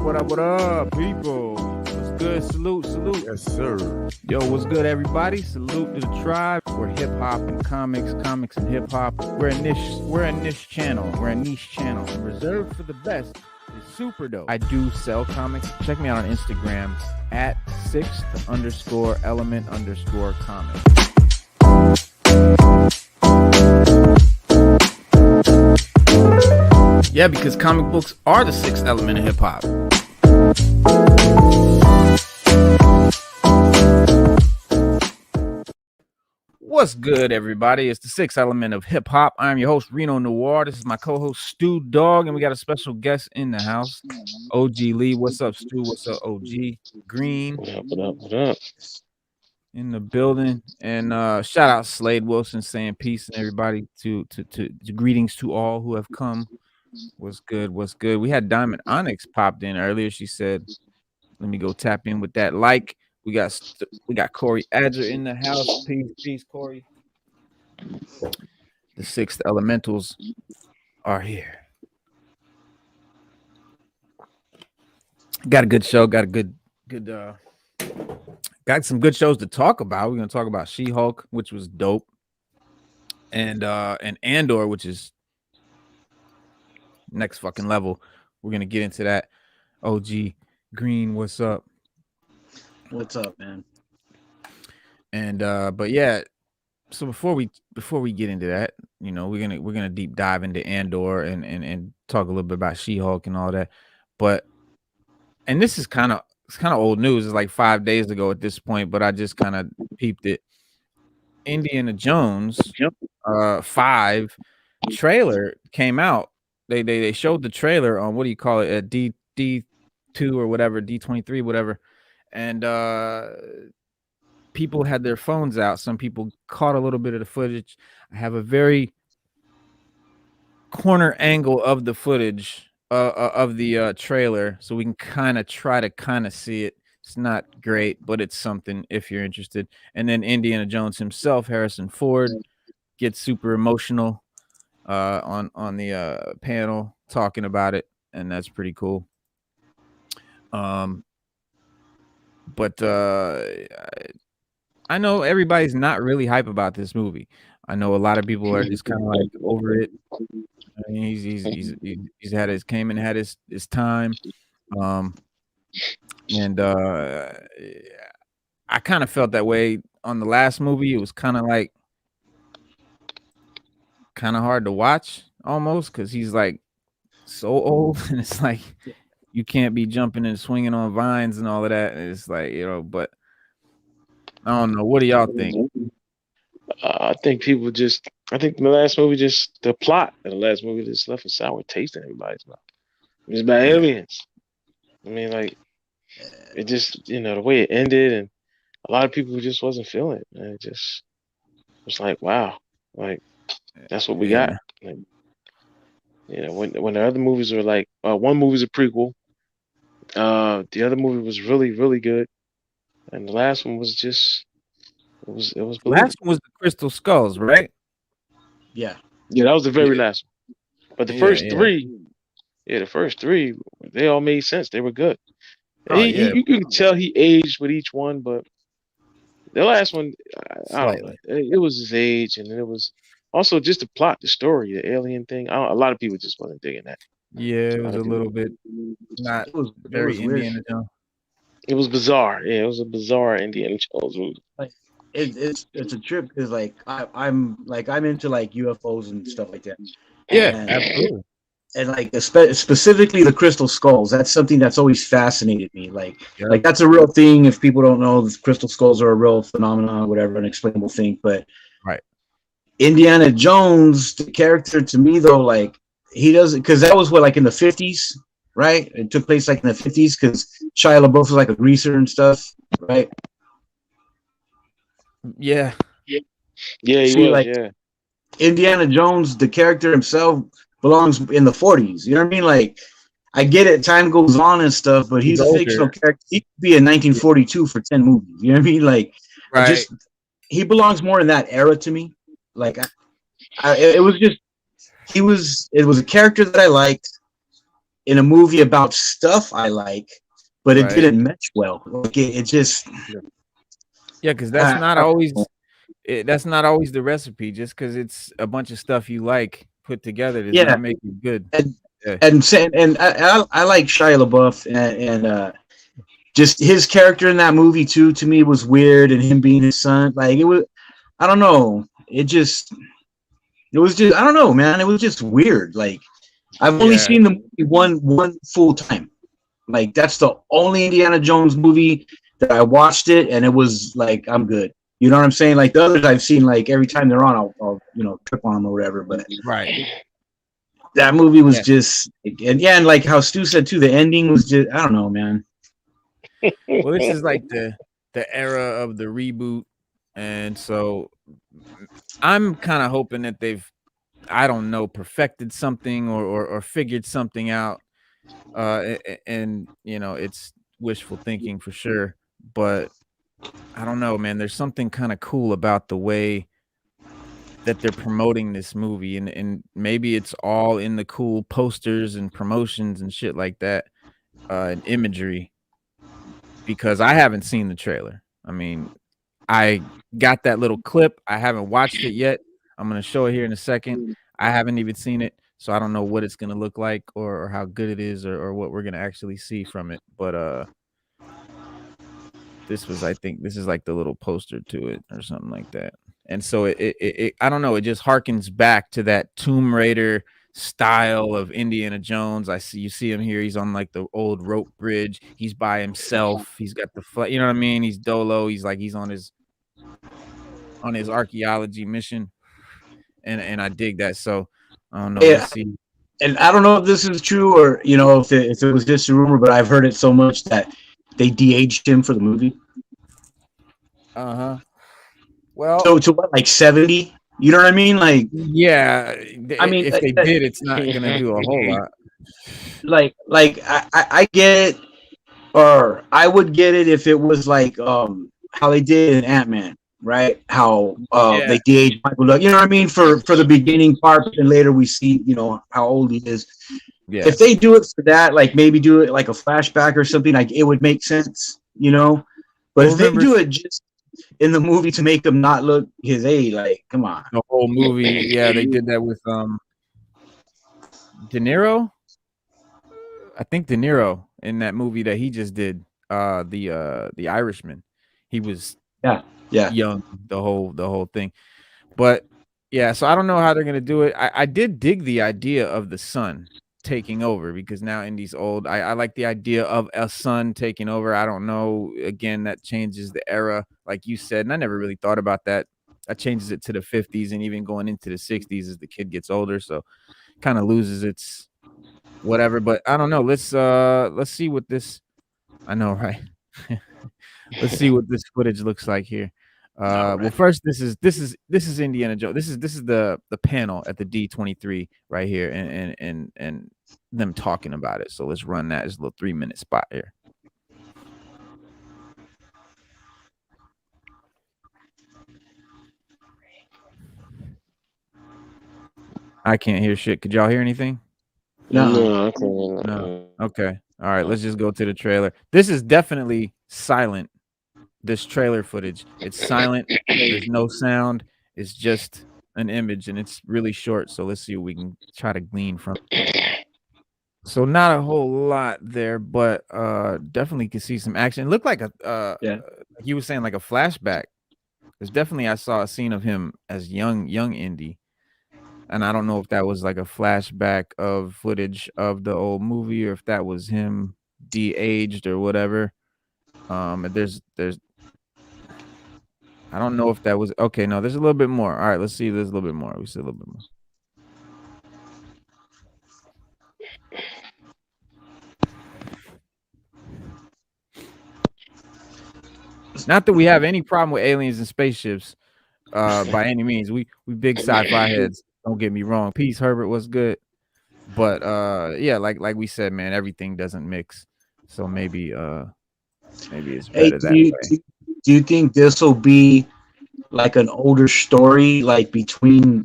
What up, people? What's good? Salute. Yes, sir. Yo, what's good, everybody? Salute to the tribe. We're hip hop and comics and hip hop. We're a niche channel. We're a niche channel. Reserved for the best. It's super dope. I do sell comics. Check me out on Instagram at @6th_element_comics. Yeah, because comic books are the sixth element of hip hop. What's good, everybody? It's the sixth element of hip hop. I'm your host, Reno Noir. This is my co-host, Stu Dog, and we got a special guest in the house, OG Lee. What's up, Stu? What's up, OG Green? What up? In the building, and shout out Slade Wilson saying peace and everybody to greetings to all who have come. What's good? We had Diamond Onyx popped in earlier. She said, "Let me go tap in with that like." We got Corey Adger in the house. Peace, Corey. The sixth elementals are here. Got a good show. Got some good shows to talk about. We're gonna talk about She-Hulk, which was dope, and Andor, which is next fucking level. We're gonna get into that. OG Green, what's up? What's up, man? And but yeah, so before we get into that, you know, we're gonna deep dive into Andor and talk a little bit about She-Hulk and all that. But and this is kind of old news. It's like 5 days ago at this point, but I just kind of peeped it. Indiana Jones 5 trailer came out. They showed the trailer on, what do you call it, a D2 or whatever, D23, whatever, and people had their phones out. Some people caught a little bit of the footage. I have a very corner angle of the footage of the trailer, so we can try to see it. It's not great, but it's something if you're interested. And then Indiana Jones himself, Harrison Ford, gets super emotional on the panel talking about it, and that's pretty cool. But I know everybody's not really hype about this movie. I know a lot of people are just kind of like over it. I mean, he's had his time, and I kind of felt that way on the last movie. It was kind of hard to watch almost because he's like so old, and it's like you can't be jumping and swinging on vines and all of that. And it's like, you know, but I don't know. What do y'all think? I think the last movie, just the plot of the last movie just left a sour taste in everybody's mouth. It was about aliens. I mean, like, it just, you know, the way it ended, and a lot of people just wasn't feeling it. And it just was like, wow, like, that's what we got. Like, you know, when the other movies were like, one movie's a prequel, the other movie was really, really good, and the last one was just, it was. The last one was the Crystal Skulls, right? Yeah, that was the very last one. But the first three, they all made sense. They were good. You can tell he aged with each one, but the last one, I don't know. It was his age, and it was also just the plot, the story, the alien thing. A lot of people just wasn't digging that. Yeah, it was a little bit not very Indiana Jones. It was bizarre. Yeah, it was a bizarre Indiana Jones movie. Like it's a trip because like I'm into like UFOs and stuff like that. Yeah, absolutely. And like specifically the crystal skulls, that's something that's always fascinated me. Like that's a real thing. If people don't know, the crystal skulls are a real phenomenon, whatever, unexplainable thing. But right, Indiana Jones, the character to me though, like he doesn't, because that was what, like in the 50s, right? It took place like in the 50s because Shia LaBeouf was like a greaser and stuff, right? Yeah. He was, like, yeah. Indiana Jones, the character himself, belongs in the 40s. You know what I mean? Like, I get it, time goes on and stuff, but he's a fictional character. He could be in 1942 for 10 movies. You know what I mean? Like, right. He belongs more in that era to me. Like, it was a character that I liked. in a movie about stuff I like, but it Right. didn't mesh well. Like it just Yeah, because I, I don't know. that's not always the recipe. Just because it's a bunch of stuff you like put together does Yeah, not make it good. and Yeah. I like Shia LaBeouf and just his character in that movie too. To me, was weird, and him being his son, like it was. I don't know. It was just I don't know, man. It was just weird. Like I've only Yeah. seen the movie one full time. Like that's the only Indiana Jones movie that I watched it, and it was like I'm good. You know what I'm saying? Like the others I've seen, like every time they're on, I'll trip on them or whatever. But Right. that movie was Yeah. just, and yeah, and like how Stu said too, the ending was just I don't know, man. Well, this is like the era of the reboot, and so I'm kind of hoping that they've, I don't know, perfected something or figured something out. And it's wishful thinking for sure, but I don't know, man. There's something kind of cool about the way that they're promoting this movie, and maybe it's all in the cool posters and promotions and shit like that, and imagery. Because I haven't seen the trailer. I mean, I got that little clip. I haven't watched it yet. I'm gonna show it here in a second. I haven't even seen it, so I don't know what it's gonna look like or how good it is or what we're gonna actually see from it. But I think this is like the little poster to it or something like that. And so I don't know, it just harkens back to that Tomb Raider style of Indiana Jones. You see him here. He's on like the old rope bridge. He's by himself. He's got you know what I mean? He's dolo. He's on his archaeology mission. And I dig that. So I don't know. Yeah, Let's see. and I don't know if this is true or if it was just a rumor, but I've heard it so much that they de-aged him for the movie. Uh-huh. Well, So to what, like 70? You know what I mean? yeah, I mean, if they did, it's not gonna do a whole lot. I get it, or I would get it if it was like how they did in Ant-Man, right? How Yeah, they de-aged Michael Doug. You know what I mean? For the beginning part, but then later we see how old he is. yeah. If they do it for that, like maybe do it like a flashback or something, like it would make sense, But Well, if they remember do it just in the movie to make him not look his age, like come on. the whole movie, yeah, they did that with De Niro. I think De Niro in that movie that he just did, the Irishman. He was Yeah, yeah. young the whole thing. But yeah, so I don't know how they're gonna do it. I did dig the idea of the son taking over because now Indy's old. I like the idea of a son taking over. I don't know. Again, that changes the era, like you said, and I never really thought about that. That changes it to the 50s and even going into the 60s as the kid gets older. So kind of loses its whatever. But I don't know. Let's see what this. I know, right? Let's see what this footage looks like here. Well, first, this is Indiana Jones. This is the panel at the D23 right here, and them talking about it. So let's run that as a little 3-minute spot here. I can't hear shit. Could y'all hear anything? No. No, I can't. No. Okay. All right. Let's just go to the trailer. This is definitely silent. This trailer footage. It's silent. There's no sound. It's just an image, and it's really short. So let's see what we can try to glean from. So not a whole lot there, but definitely can see some action. It looked like Yeah. like you were saying, like a flashback. Because definitely I saw a scene of him as young Indy. And I don't know if that was like a flashback of footage of the old movie or if that was him de-aged or whatever. There's I don't know if that was okay. No, there's a little bit more. All right, let's see. There's a little bit more. We see a little bit more. Not that we have any problem with aliens and spaceships, by any means. We big sci-fi heads. Don't get me wrong. Peace, Herbert. What's good? But yeah, like we said, man, everything doesn't mix. So maybe it's Hey, better that way. do you think this will be like an older story, like between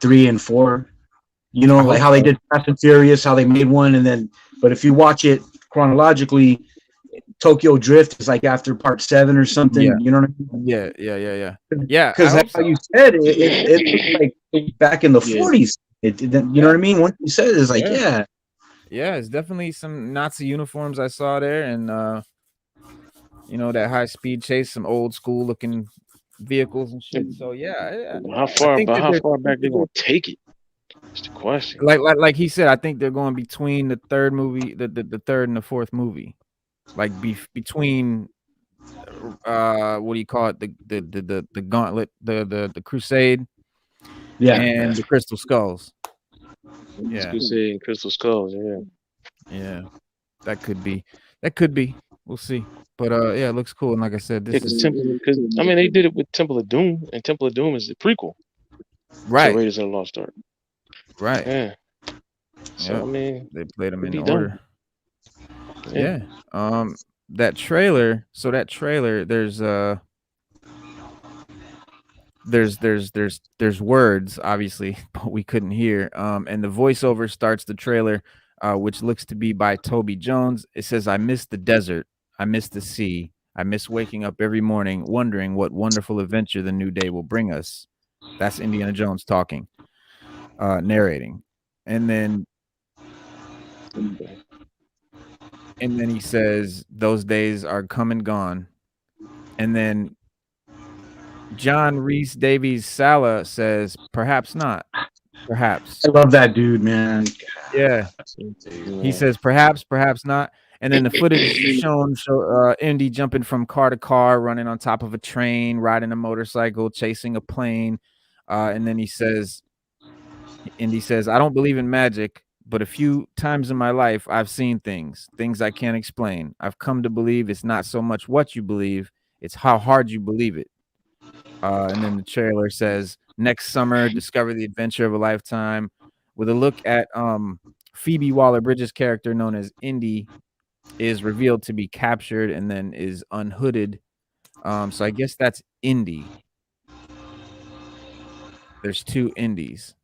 3 and 4? You I know, like hope how they so. did Fast and Furious, how they made one, and then, but if you watch it chronologically, Tokyo Drift is like after part 7 or something. Yeah, You know what I yeah, yeah, yeah, yeah. mean? Yeah, I Because hope how so. you said it looked like back in the Yeah. 40s. You know what Yeah, I mean? Once you said it, it's like, yeah, yeah, yeah. It's definitely some Nazi uniforms I saw there, and that high speed chase, some old school looking vehicles and shit. So yeah, yeah. How I far? think But that how they're, I far think back that they they're gonna take it? That's the question. like he said. I think they're going between the third movie, the third and the fourth movie, like between what do you call it, the gauntlet, the crusade yeah, yeah. and the crystal skulls. It's Yeah, Crusade and Crystal Skulls. Yeah. yeah. That could be. That could be. We'll see. But yeah, it looks cool. And like I said, Yeah, this because is Because I mean, they did it with Temple of Doom, and Temple of Doom is the prequel to right, Raiders of the Lost Ark. right. Yeah. So I Yep. mean, They played them could in be done. order. Yeah. Yeah. That trailer. So that trailer, there's words obviously, but we couldn't hear. And the voiceover starts the trailer, which looks to be by Toby Jones. It says, "I miss the desert. I miss the sea. I miss waking up every morning, wondering what wonderful adventure the new day will bring us." That's Indiana Jones talking, narrating, and then Okay. he says, "Those days are come and gone." And then John Reese Davies Sala says, "Perhaps not. I Perhaps." love that dude, man. Yeah. He Yeah. says, "Perhaps, perhaps not." And then the footage show Indy jumping from car to car, running on top of a train, riding a motorcycle, chasing a plane. And then Indy says, "I don't believe in magic, but a few times in my life, I've seen things I can't explain. I've come to believe it's not so much what you believe, it's how hard you believe it." And then the trailer says, "Next summer, discover the adventure of a lifetime," with a look at Phoebe Waller-Bridges' character known as Indy is revealed to be captured and then is unhooded. So I guess that's Indy. There's two Indies.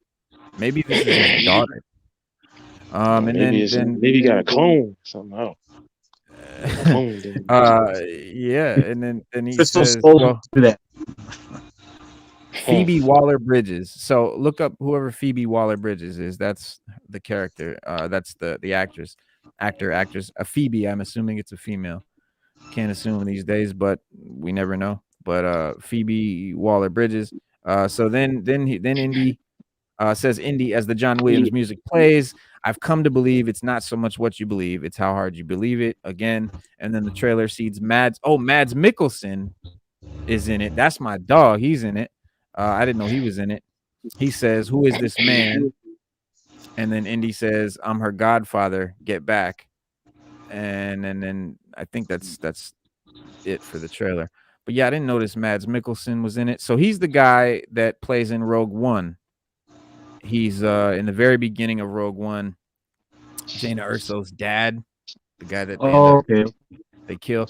Maybe this is his daughter. And Maybe maybe he got a clone somehow. They then cloned him or something. yeah, and then he Crystal says, Skulls well, do that. Huh. Phoebe Waller-Bridges. So look up whoever Phoebe Waller-Bridges is. That's the character. That's the actress. A Phoebe. I'm assuming it's a female. Can't assume these days, but we never know. But Phoebe Waller-Bridges. So then Indy says, "Indy, as the John Williams music plays, I've come to believe it's not so much what you believe, it's how hard you believe it." Again, and then the trailer sees Mads Mikkelsen is in it. That's my dog. He's in it. I didn't know he was in it. He says, "Who is this man?" And then Indy says, "I'm her godfather. Get back." And then I think that's it for the trailer. But yeah, I didn't notice Mads Mikkelsen was in it. So he's the guy that plays in Rogue One. He's in the very beginning of Rogue One, Jaina Erso's dad, the guy that Oh, okay. they kill.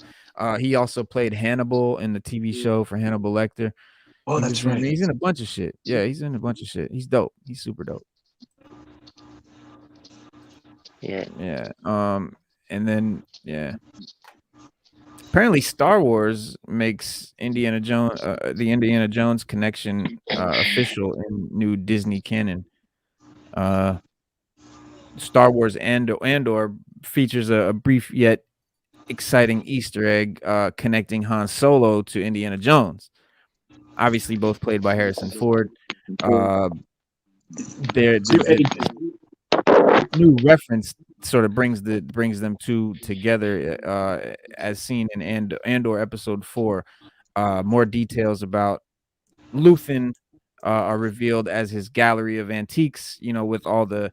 He also played Hannibal in the TV show for Hannibal Lecter. Oh, that's right. He's in a bunch of shit. Yeah, he's in a bunch of shit. He's dope. He's super dope. Yeah. Yeah. And then yeah. Apparently Star Wars makes the Indiana Jones connection official in new Disney canon. Uh Star Wars Andor features a brief yet exciting Easter egg connecting Han Solo to Indiana Jones. Obviously, both played by Harrison Ford. Uh, this new reference sort of brings them two together, as seen in Andor episode 4. More details about Luthen are revealed as his gallery of antiques, with all the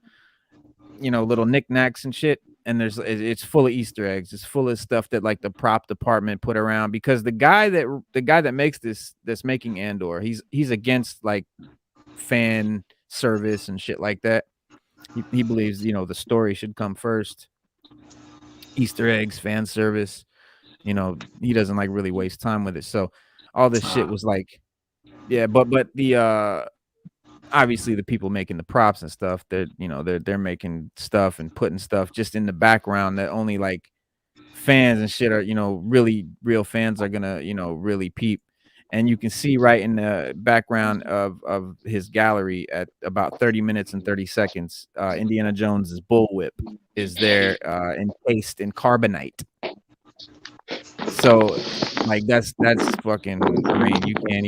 little knickknacks and shit. And it's full of Easter eggs. It's full of stuff that like the prop department put around, because the guy that makes that's making Andor, he's against like fan service and shit like that. He believes the story should come first. Easter eggs, fan service. He doesn't like really waste time with it. So all this shit was like, yeah, but the obviously the people making the props and stuff, they're making stuff and putting stuff just in the background that only like fans and shit are, really real fans are gonna, really peep. And you can see right in the background of his gallery at about 30 minutes and 30 seconds, Indiana Jones's bullwhip is there, encased in carbonite. So like that's fucking, I mean, you can't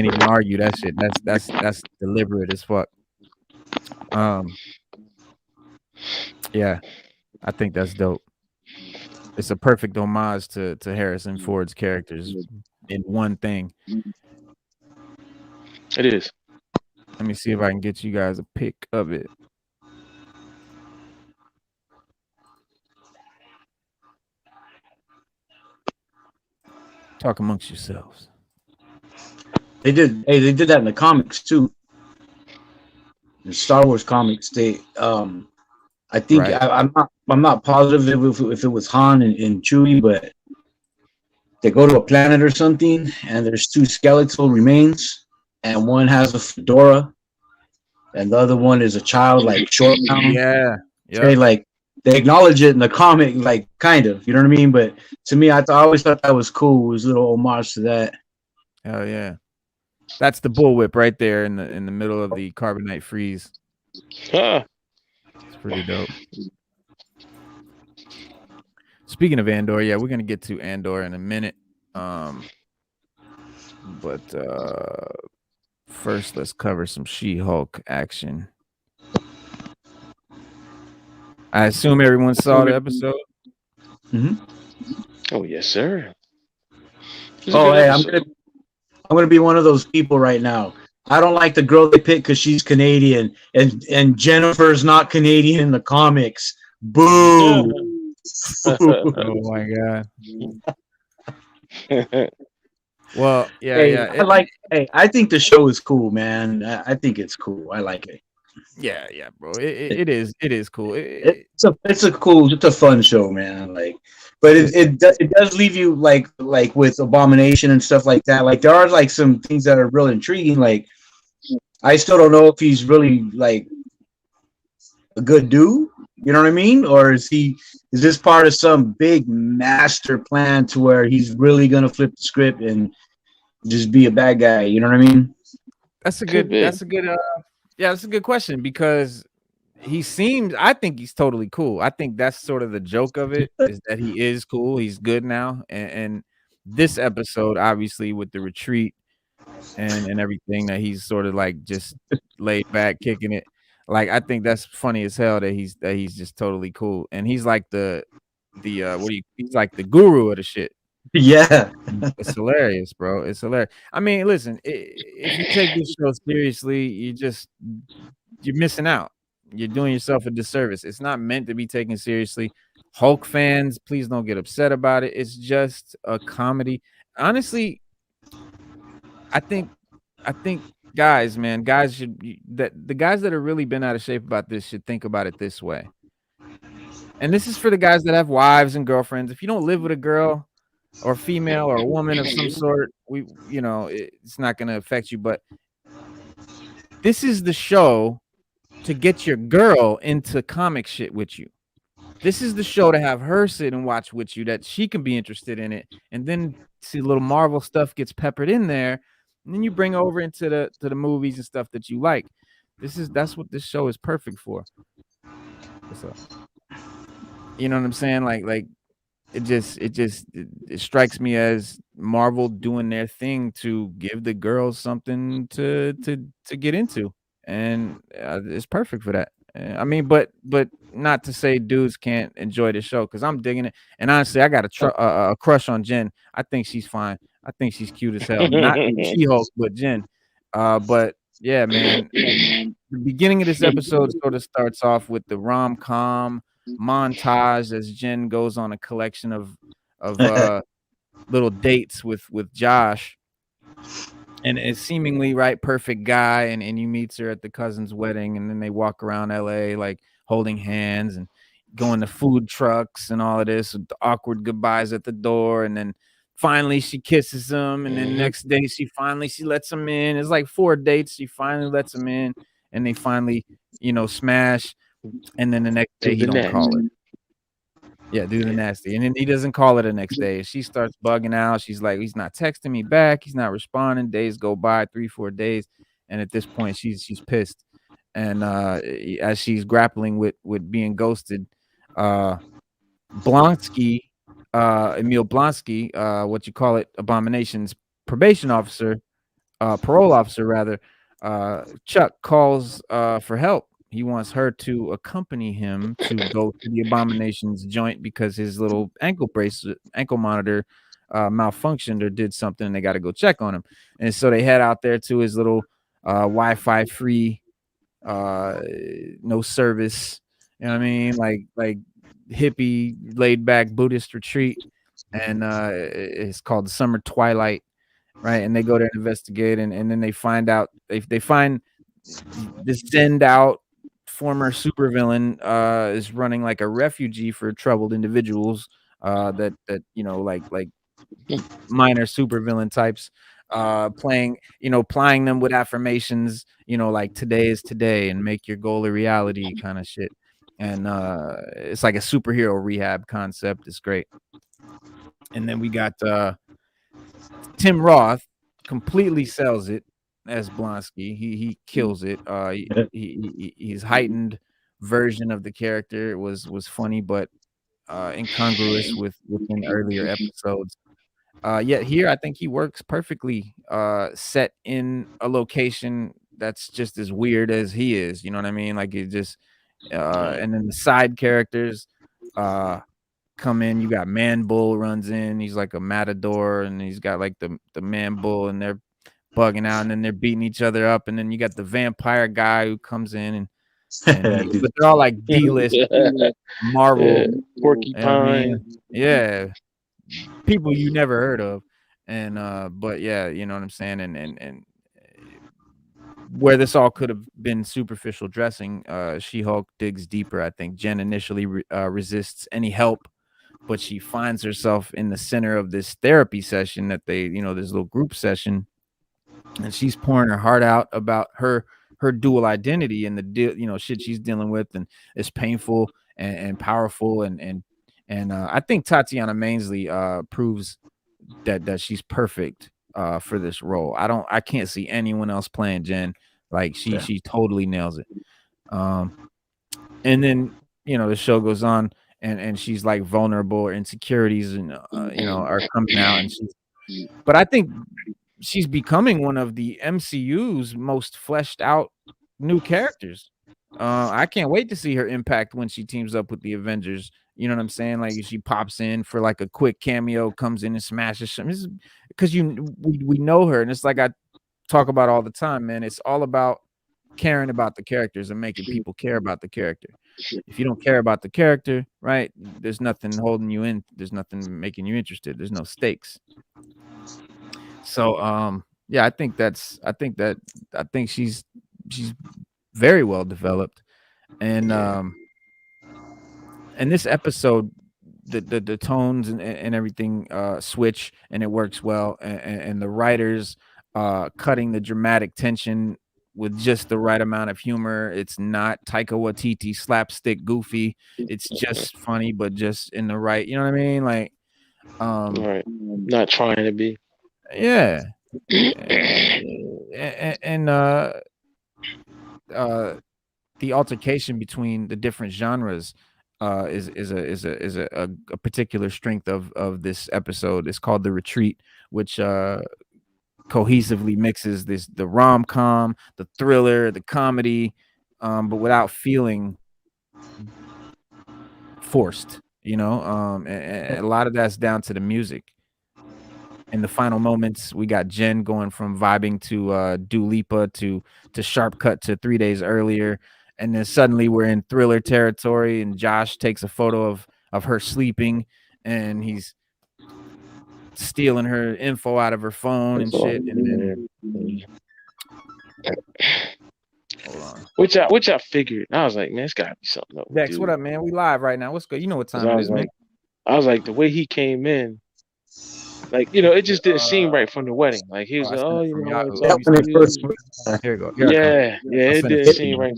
even argue that shit. That's deliberate as fuck. Um, yeah, I think that's dope. It's a perfect homage to Harrison Ford's characters in one thing. It is. Let me see if I can get you guys a pic of it. Talk amongst yourselves. They did. Hey, they did that in the comics too. The Star Wars comics. I think Right. I'm not positive if it was Han and Chewie, but they go to a planet or something, and there's two skeletal remains, and one has a fedora, and the other one is a child, like short round. Yeah. They Yeah. like they acknowledge it in the comic, like kind of, you know what I mean? But to me, I always thought that was cool. It was a little homage to that. Hell yeah. That's the bullwhip right there in the middle of the carbonite freeze. Huh. It's pretty dope. Speaking of Andor, yeah, we're gonna get to Andor in a minute. But first let's cover some She-Hulk action. I assume everyone saw the episode. Mm-hmm. Oh yes, sir. Oh, hey, I'm gonna be one of those people right now. I don't like the girl they picked because she's Canadian, and Jennifer's not Canadian in the comics. Boo! Oh my god. Well, yeah, Hey, yeah. I think the show is cool, man. I think it's cool. I like it. Yeah, bro. It is cool. It's a fun show, man. Like, but it does leave you like with Abomination and stuff like that. Like there are like some things that are real intriguing. Like I still don't know if he's really like a good dude. You know what I mean? Or is this part of some big master plan to where he's really gonna flip the script and just be a bad guy? You know what I mean? That's a good yeah, that's a good question because I think he's totally cool. I think that's sort of the joke of it is that he is cool. He's good now. And this episode, obviously, with the retreat and everything, that he's sort of like just laid back, kicking it. Like, I think that's funny as hell that he's just totally cool. And he's like he's like the guru of the shit. Yeah. It's hilarious, bro. It's hilarious. I mean, listen, if you take this show seriously, you're missing out. You're doing yourself a disservice. It's not meant to be taken seriously. Hulk fans, please don't get upset about it. It's just a comedy. Honestly, I think guys should the guys that have really been out of shape about this should think about it this way. And this is for the guys that have wives and girlfriends. If you don't live with a girl or female or a woman of some sort, it's not going to affect you. But this is the show to get your girl into comic shit with you. This is the show to have her sit and watch with you, that she can be interested in it. And then see little Marvel stuff gets peppered in there. And then you bring over into the movies and stuff that you like. That's what this show is perfect for. What's up? You know what I'm saying? Like it strikes me as Marvel doing their thing to give the girls something to get into, and it's perfect for that. I mean, but not to say dudes can't enjoy the show, because I'm digging it. And honestly, I got a crush on Jen. I think she's fine. I think she's cute as hell. Not She-Hulk, but Jen. But yeah, man. The beginning of this episode sort of starts off with the rom-com montage as Jen goes on a collection of little dates with Josh, and it's seemingly perfect guy, and he meets her at the cousin's wedding, and then they walk around LA like holding hands and going to food trucks and all of this, with the awkward goodbyes at the door, and then finally she kisses him, and then Mm-hmm. next day she lets him in. It's like 4 dates. She finally lets him in, and they finally, smash. And then the next day Do he the don't call nasty. her. Yeah, do the Yeah. nasty. And then he doesn't call her the next day. She starts bugging out. She's like, he's not texting me back. He's not responding. Days go by, 3, 4 days. And at this point, she's pissed. And as she's grappling with being ghosted, uh Blonsky, Emil Blonsky, what you call it, Abomination's probation officer, parole officer rather, Chuck calls for help. He wants her to accompany him to go to the Abomination's joint because his little ankle monitor malfunctioned or did something, and they got to go check on him. And so they head out there to his little Wi-Fi free, uh, no service. You know what I mean? Like hippie, laid back Buddhist retreat, and it's called the Summer Twilight, right? And they go there and investigate, and then they find out they find this send out former supervillain is running like a refugee for troubled individuals that like minor supervillain types plying them with affirmations, like today is today and make your goal a reality kind of shit. And it's like a superhero rehab concept. It's great. And then we got Tim Roth completely sells it as Blonsky. He kills it. His heightened version of the character was funny, but incongruous within earlier episodes. Yet here, I think he works perfectly. Set in a location that's just as weird as he is. You know what I mean? Like it just, Right. and then the side characters, uh, come in. You got Man Bull runs in. He's like a matador, and he's got like the Man Bull, and they're bugging out, and then they're beating each other up, and then you got the vampire guy who comes in, Dude, but they're all like D-list Yeah. Marvel. You know what I Porcupine. mean? Yeah, people you never heard of, and but yeah, you know what I'm saying, and where this all could have been superficial dressing, She-Hulk digs deeper. I think Jen initially resists any help, but she finds herself in the center of this therapy session that this little group session, and she's pouring her heart out about her dual identity and the shit she's dealing with, and it's painful and powerful, and I think Tatiana Maslany proves that she's perfect for this role. I can't see anyone else playing Jen. Like yeah. she totally nails it. Um, and then the show goes on, and she's like vulnerable, or insecurities, and are coming out, and but I think she's becoming one of the MCU's most fleshed out new characters. I can't wait to see her impact when she teams up with the Avengers. You know what I'm saying? Like she pops in for like a quick cameo, comes in and smashes something. Because we know her, and it's like I talk about all the time, man. It's all about caring about the characters and making people care about the character. If you don't care about the character, right, there's nothing holding you in. There's nothing making you interested. There's no stakes. So yeah, I think she's very well developed. And Yeah. and this episode, the tones and everything switch, and it works well, and the writers cutting the dramatic tension with just the right amount of humor. It's not Taika Waititi slapstick goofy. It's just funny, but just in the right, you know what I mean? Like Right. Not trying to be. yeah. And uh the altercation between the different genres is a particular strength of this episode. It's called The Retreat, which cohesively mixes the rom-com, the thriller, the comedy, but without feeling forced, and a lot of that's down to the music. In the final moments, we got Jen going from vibing to Dua Lipa to sharp cut to 3 days earlier, and then suddenly we're in thriller territory, and Josh takes a photo of her sleeping, and he's stealing her info out of her phone That's and all. shit, and then Yeah. hold on. Which I figured. I was like, man, it's gotta be something up with Dex, what dude. up, man? We live right now. What's good? You know what Because time it is, man. I was like, the way he came in, Like, it just didn't seem right from the wedding. Like he was I like, sent "Oh, it from I want to Yahoo. That talk You to when sent it it. first you." Here you go. Here I come. Yeah, I'll it send it didn't to it seem you. right.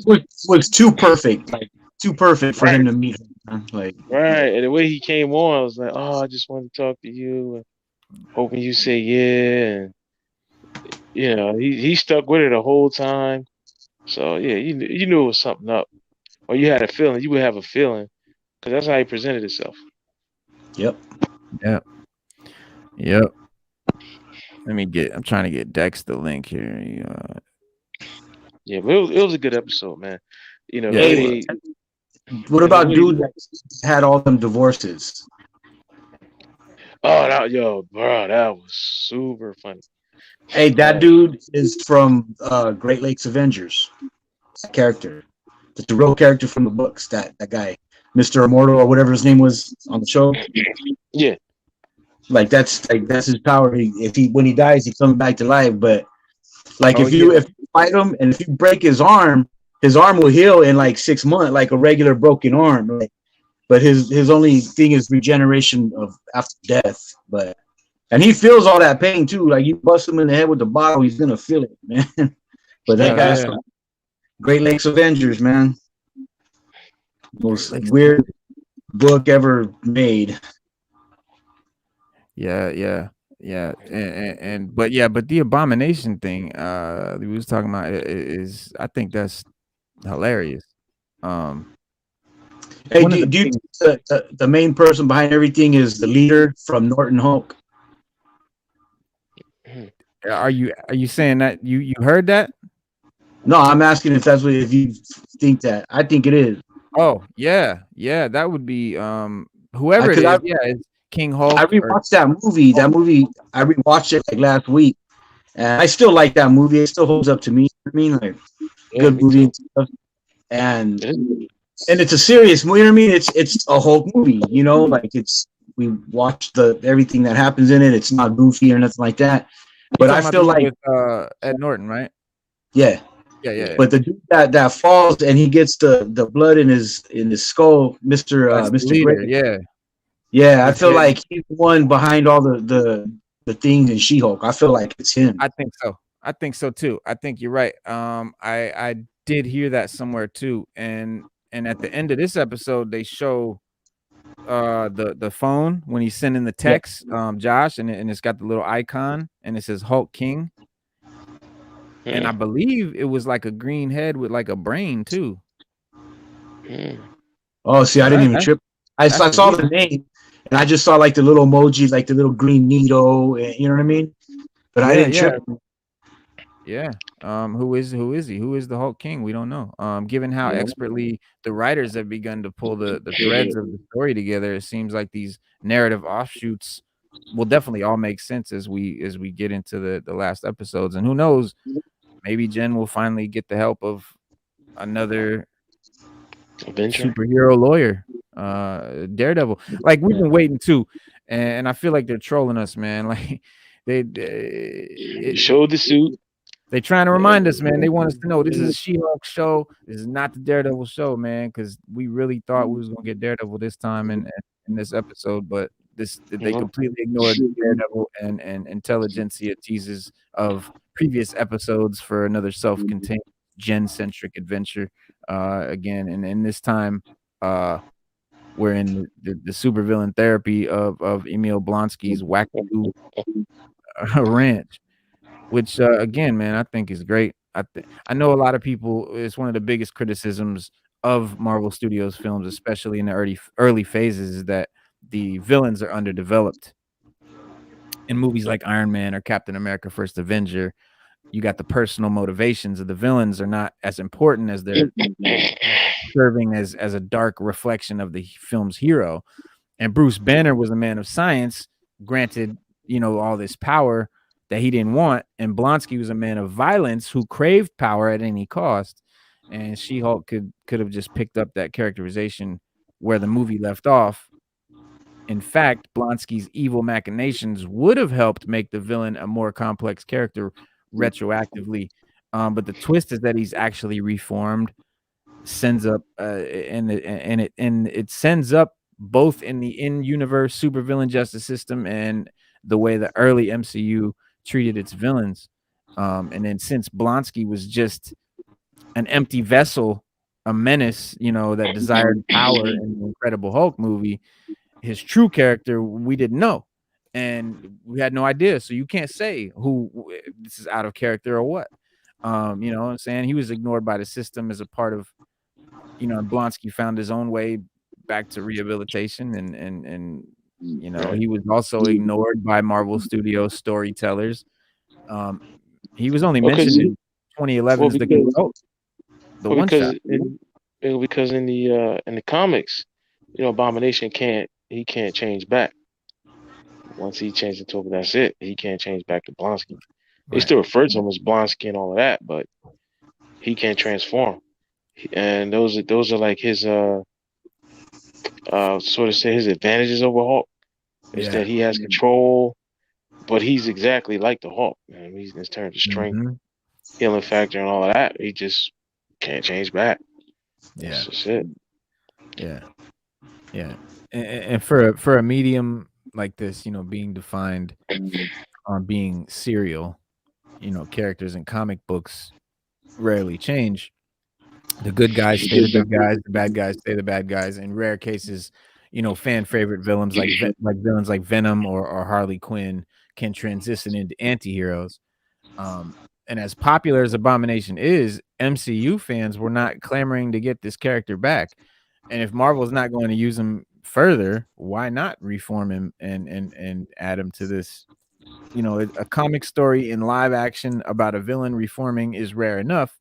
was too perfect, like too perfect for Right, him to meet her, man. Like, right. And the way he came on, I was like, "Oh, I just wanted to talk to you, and hoping you say yeah." And he stuck with it the whole time. So yeah, you knew it was something up, or you had a feeling. You would have a feeling because that's how he presented himself. yep. Yep. Yep. I'm trying to get Dex the link here. Yeah, but it was a good episode, man. The Yeah, it way was. Hey, they what and the about way dude that had all them divorces? that yo, bro, that was super funny. Hey, that Uh, dude is from Great Lakes Avengers. That character, that's the real character from the books. That guy, Mister Immortal or whatever his name was on the show. yeah, That's his power. If he when he dies, he comes back to life. But like Oh yeah. if you fight him and if you break his arm will heal in like 6 months, like a regular broken arm. Like, but his only thing is regeneration of after death. But and he feels all that pain too. Like you bust him in the head with the bottle, he's gonna feel it, man. But that Hell guy's yeah. from Great Lakes Avengers, man. Great Most Lakes. weird book ever made. Yeah, yeah, yeah. But the abomination thing we was talking about is I think that's hilarious. Um Hey, one of do, the do you think things the main person behind everything is the leader from Norton Hulk? Mhm. are you saying that you heard that? No, I'm asking if you think that. I think it is. Oh, yeah. Yeah, that would be I whoever it because is. Yeah, it's King I Hulk or rewatched that movie. That movie I rewatched it like last week, and I still like that movie. It still holds up to me. I mean, like Yeah, good me movie and too. stuff. And It is. it's a serious movie. You know what I mean? It's a whole movie. You know, like it's we watch the everything that happens in it. It's not goofy or nothing like that. you But I talking about the feel one like with Ed Norton, right? yeah. Yeah, yeah, yeah. But the dude that falls and he gets the blood in his skull, That's the Mister Gray. leader. Yeah. Yeah, I He's feel getting like he's the one behind all the things in She Hulk. I feel like it's him. I think so. I think so too. I think you're right. I did hear that somewhere too. And at the end of this episode, they show the phone when he's sending the Yeah. text, Josh, and it's got the little icon and it says Hulk King. And I Mm, believe it was like a green head with like a brain too. mm. Oh, see, So I didn't even trip. that's I the saw leader. the name and I just saw like the little emoji, like the little green needle. You know what I mean? But I Yeah, didn't yeah. trip. Yeah. Who is he? Who is the Hulk King? We don't know. Given how Yeah. expertly the writers have begun to pull the threads of the story together, it seems like these narrative offshoots will definitely all make sense as we get into the last episodes. And who knows, maybe Jen will finally get the help of another Avenger. superhero lawyer, Daredevil. Like we've been waiting too, and I feel like they're trolling us, man. Like Showed the suit. they trying to remind us, man. They want us to know this is a Mhm. She-Hulk show. This is not the Daredevil show, man. Because we really thought we was gonna get Daredevil this time in this episode, but they Mhm. completely ignored Daredevil and Intelligentsia teases of previous episodes for another self-contained gen-centric adventure. Again, and this time, uh, we're in the supervillain therapy of Emil Blonsky's wackadoo ranch. Which, again, man, I think is great. I know a lot of people it's one of the biggest criticisms of Marvel Studios films, especially in the early phases, is that the villains are underdeveloped. In movies like Iron Man or Captain America: First Avenger, you got the personal motivations of the villains are not as important as they're serving as a dark reflection of the film's hero. And Bruce Banner was a man of science, granted, all this power that he didn't want. And Blonsky was a man of violence who craved power at any cost. And She-Hulk could have just picked up that characterization where the movie left off. In fact, Blonsky's evil machinations would have helped make the villain a more complex character retroactively. But the twist is that he's actually reformed, sends up and it sends up both in the in-universe supervillain justice system and the way the early MCU treated its villains. And then since Blonsky was just an empty vessel, a menace, that desired power in the Incredible Hulk movie, his true character we didn't know, and we had no idea. So you can't say who this is out of character or what. You know what I'm saying? He was ignored by the system as a part of, and Blonsky found his own way back to rehabilitation, and Right. he was also ignored by Marvel Studios storytellers. Um, he was only Well, mentioned because in 2011 well as the because the well one because shot. because in the comics, Abomination can't change back. Once he changed into it, that's it. He can't change back to Blonsky. They Right. still refer to him as Blonsky and all of that, but he can't transform. And those are like his sort of say his advantages over Hulk is Yeah. that he has control, but he's exactly like the Hulk. Man. He's in terms of strength, Hmm. healing factor, and all of that. He just can't change back. That's Yeah. just it. Yeah. Yeah. And for a medium like this, being defined on being serial, characters in comic books rarely change. The good guys stay the good guys, the bad guys stay the bad guys. In rare cases, fan favorite villains like villains like Venom or Harley Quinn can transition into anti-heroes. And as popular as Abomination is, MCU fans were not clamoring to get this character back. And if Marvel's not going to use him further, why not reform him and add him to this? A comic story in live action about a villain reforming is rare enough,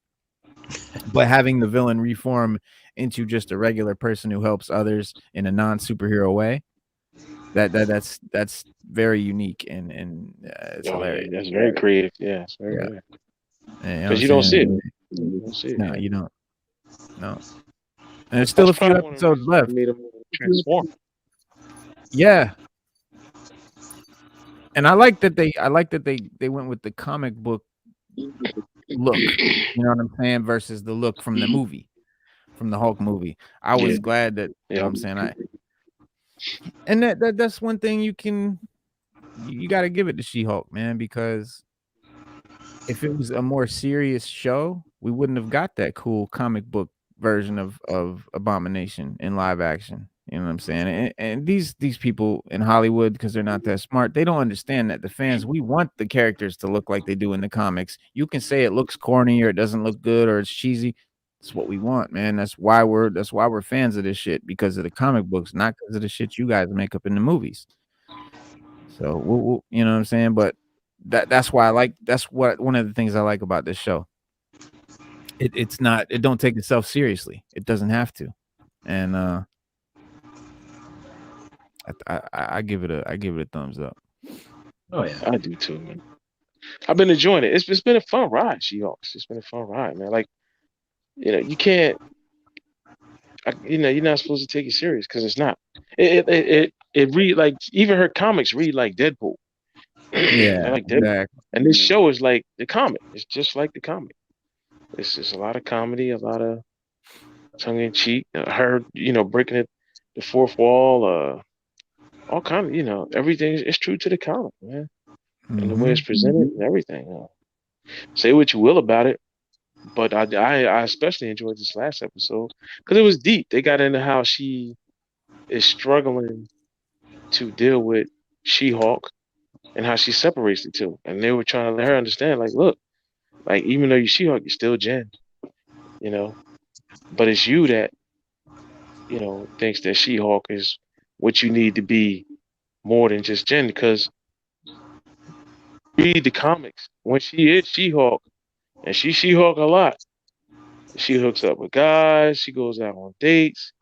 but having the villain reform into just a regular person who helps others in a non-superhero way, that's very unique, and it's Oh yeah, hilarious. that's very creative. Yeah, it's very Yeah, good and, you know what I'm because you don't see it. saying? You don't see it. No, Yeah, you don't. No, and there's still that's a few probably one of the episodes reasons why they left. made him transform. Yeah, and I like that they went with the comic book look. You know what I'm saying? Versus the look from the movie, from the Hulk movie. I Yeah, was glad that, yeah. I'm saying, and that's one thing you got to give it to She-Hulk, man, because if it was a more serious show, we wouldn't have got that cool comic book version of Abomination in live action. You know what I'm saying? And these people in Hollywood, because they're not that smart, they don't understand that the fans, we want the characters to look like they do in the comics. You can say it looks corny or it doesn't look good or it's cheesy. It's what we want, man. That's why we're fans of this shit, because of the comic books, not because of the shit you guys make up in the movies. So you know what I'm saying? But that's why I like that's what one of the things I like about this show. It's not, it don't take itself seriously. It doesn't have to. And I give it a thumbs up. Oh yeah. I do too, man. I've been enjoying it. It's been a fun ride, She-Hawks. It's been a fun ride, man. Like you can't. You're not supposed to take it serious because it's not. It read like even her comics read like Deadpool. They're Yeah, like Deadpool, exactly. and this show is like the comic. It's just like the comic. It's just a lot of comedy, a lot of tongue in cheek. Her, breaking the fourth wall. All kind of, everything is true to the comic, man, and the way it's Mhm. presented and everything. Say what you will about it, but I especially enjoyed this last episode because it was deep. They got into how she is struggling to deal with She-Hulk and how she separates the two. And they were trying to let her understand, like, look, like even though you're She-Hulk, you're still Jen, you know. But it's you that, thinks that She-Hulk is what you need to be more than just Jen. Because read the comics, when she is She-Hulk, and she's She-Hulk a lot, she hooks up with guys, she goes out on dates,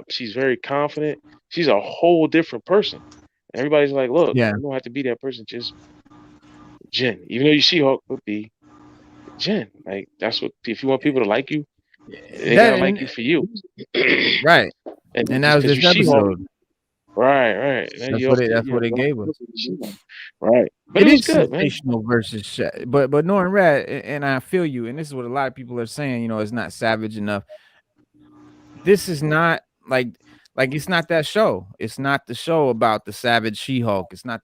she's very confident. She's a whole different person. And everybody's like, look, Yeah. you don't have to be that person, just Jen. Even though you She-Hulk, but be Jen. Like that's what if you want people to like you, they That gotta like you and for you. And right. And just that was because you this She-Hulk, episode. right, right. And then That's you what off it to that's you what know it go gave us. She-Hulk. Right. But It it was is good, man. sensational versus but Norrin Rad, and I feel you, and this is what a lot of people are saying, it's not savage enough. This is not like like it's not that show. It's not the show about the Savage She-Hulk. It's not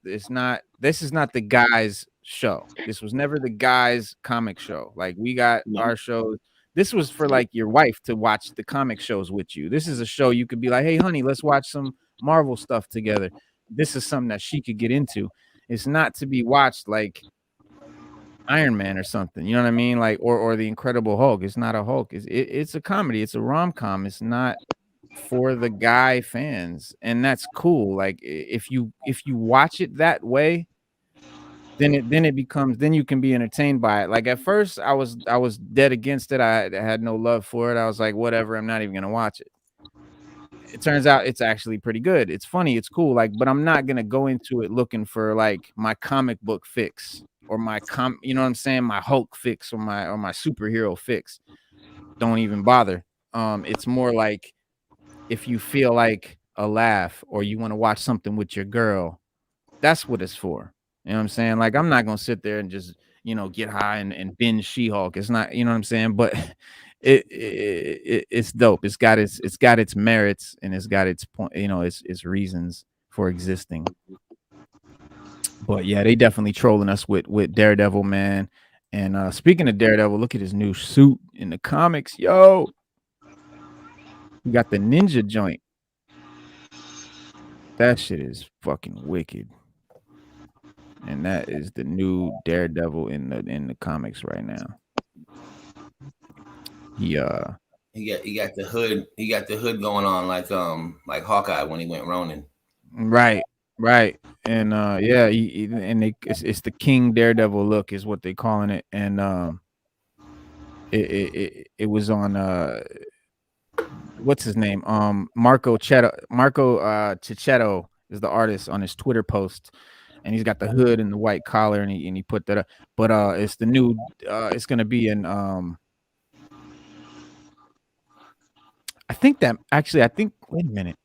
this is not the guys show. This was never the guys comic show. Like we got No. our shows. This was for like your wife to watch the comic shows with you. This is a show you could be like, "Hey honey, let's watch some Marvel stuff together." This is something that she could get into. It's not to be watched like Iron Man or something. You know what I mean? Like or the Incredible Hulk. It's not a Hulk. It's a comedy. It's a rom-com. It's not for the guy fans, and that's cool. Like if you watch it that way, then it becomes then you can be entertained by it. Like at first I was dead against it. I had no love for it. I was like, whatever, I'm not even gonna watch it. It turns out it's actually pretty good. It's funny, it's cool. Like, but I'm not gonna go into it looking for like my comic book fix or you know what I'm saying, my Hulk fix or my superhero fix. Don't even bother. It's more like if you feel like a laugh or you want to watch something with your girl, that's what it's for. You know what I'm saying? Like I'm not gonna sit there and just get high and binge She-Hulk. It's not, you know what I'm saying? But it's dope. It's got its merits and it's got its point. Its reasons for existing. But yeah, they definitely trolling us with Daredevil, man. And speaking of Daredevil, look at his new suit in the comics, yo. You got the ninja joint. That shit is fucking wicked. And that is the new Daredevil in the comics right now. He got the hood. He got the hood going on like Hawkeye when he went Ronin. Right, right. And yeah, it's the King Daredevil look is what they calling it. And it was on what's his name? Marco Cicchetto is the artist on his Twitter post. And he's got the hood and the white collar, and he put that up. But it's the new. It's gonna be in. I think that actually. I think. Wait a minute.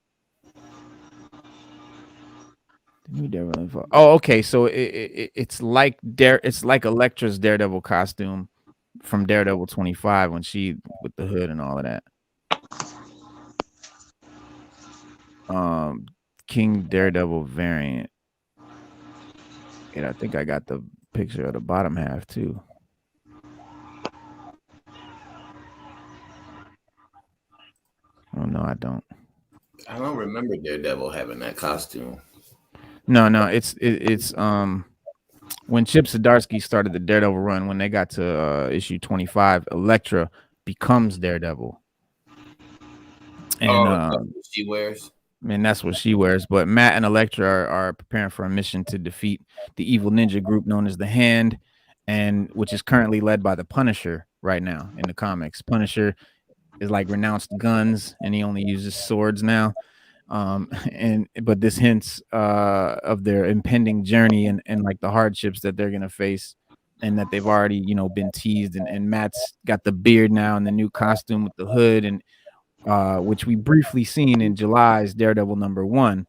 The new Daredevil. Oh, okay. So it's like It's like Elektra's Daredevil costume from Daredevil 25 when she with the hood and all of that. King Daredevil variant. And I think I got the picture of the bottom half too. Oh no, I don't. I don't remember Daredevil having that costume. No, it's when Chip Zdarsky started the Daredevil run, when they got to issue 25, Elektra becomes Daredevil. And that's what she wears. And that's what she wears. But Matt and Elektra are preparing for a mission to defeat the evil ninja group known as the Hand, and which is currently led by the Punisher right now in the comics. Punisher is like renounced guns and he only uses swords now. But this hints of their impending journey and like the hardships that they're gonna face, and that they've already been teased. And Matt's got the beard now and the new costume with the hood, and which we briefly seen in July's Daredevil #1.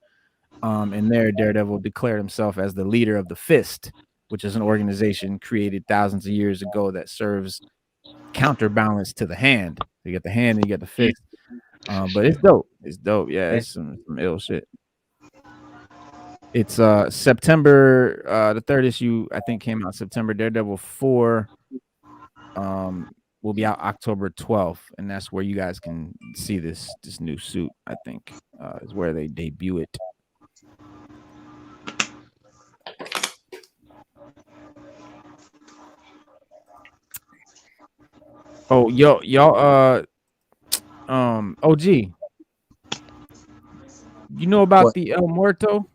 And there Daredevil declared himself as the leader of the Fist, which is an organization created thousands of years ago that serves counterbalance to the Hand. You get the Hand and you get the Fist. But it's dope. It's dope. Yeah, it's some ill shit. It's September the third issue, I think, came out September. Daredevil 4 will be out October 12th, and that's where you guys can see this new suit, I think. Is where they debut it. Oh, y'all OG. You know about What? the El Muerto?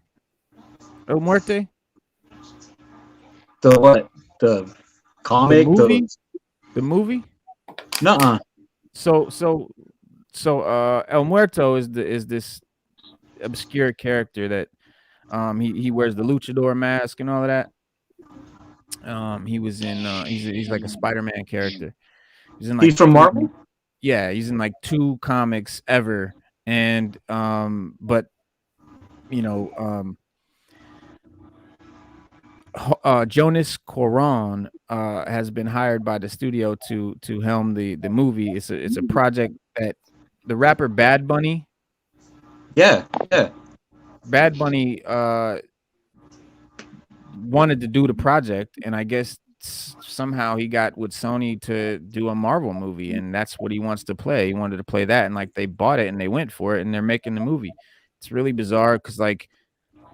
El Muerte? The what? The comic? The movie? Nuh-uh. So El Muerto is this obscure character that he wears the luchador mask and all of that. He was in he's like a Spider-Man character. He's in like He's from Marvel? Yeah, he's in like 2 comics ever. And but Jonas Cuarón has been hired by the studio to helm the movie. It's a project that the rapper Bad Bunny Yeah, yeah. Bad Bunny wanted to do the project, and I guess somehow he got with Sony to do a Marvel movie, and that's what he wants to play. He wanted to play that, and like they bought it and they went for it, and they're making the movie. It's really bizarre because like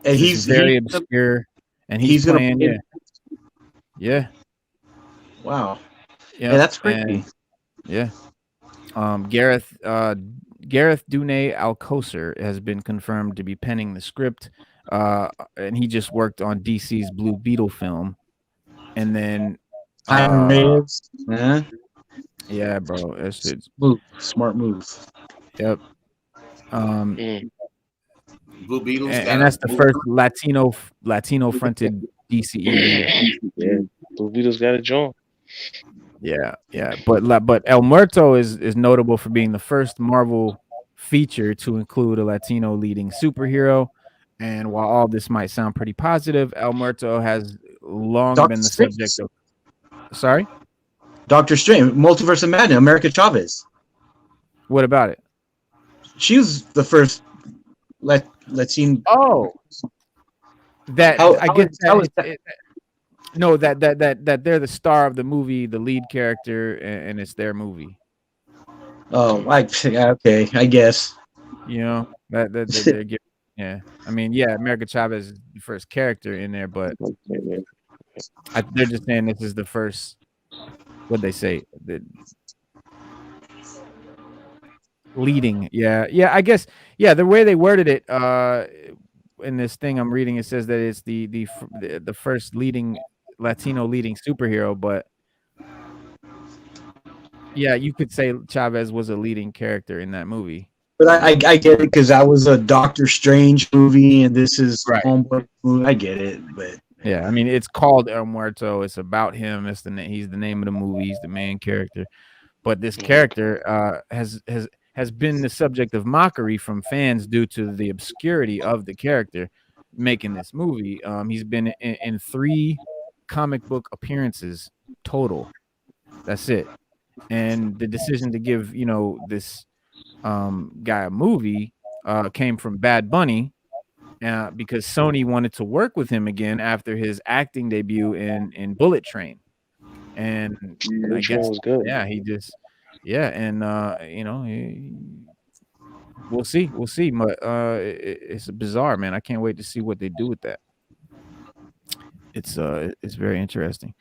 And it's this very obscure, and he's he's gonna playing, play. yeah, Wow. Yeah, yeah, that's and crazy. yeah. Gareth Dune Alcocer has been confirmed to be penning the script, and he just worked on DC's Blue Beetle film. And then, Time Reyes. Yeah. yeah, bro, that shit's Move. Smart move. yep. Um, Mm. Blue Beetles and got that's a the first Latino fronted DCEU. Yeah, Blue Beetles got a joint. Yeah, yeah, but El Muerto is notable for being the first Marvel feature to include a Latino leading superhero. And while all this might sound pretty positive, El Muerto has long Doctor been the Strange. subject of. Sorry, Doctor Strange. Multiverse of Madness. America Chavez. what about it? She was the first Latino. Oh, that I guess that is that? no, that they're the star of the movie, the lead character, and it's their movie. Oh, okay, I guess. You know that they're giving. Yeah, I mean, yeah, America Chavez is the first character in there, but they're just saying this is the first. What they say? The leading. Yeah, yeah. I guess. Yeah, the way they worded it. In this thing I'm reading, it says that it's the first leading Latino leading superhero, but yeah, you could say Chavez was a leading character in that movie. But I get it because that was a Doctor Strange movie, and this is Right. Homeboy movie. I get it, but Yeah, I mean, it's called El Muerto. It's about him. It's he's the name of the movie. He's the main character. But this character has been the subject of mockery from fans due to the obscurity of the character making this movie. He's been in 3 comic book appearances total. That's it. And the decision to give this guy a movie came from Bad Bunny. Because Sony wanted to work with him again after his acting debut in Bullet Train, and I guess was good. yeah, and we'll see, but it's bizarre, man. I can't wait to see what they do with that. It's very interesting.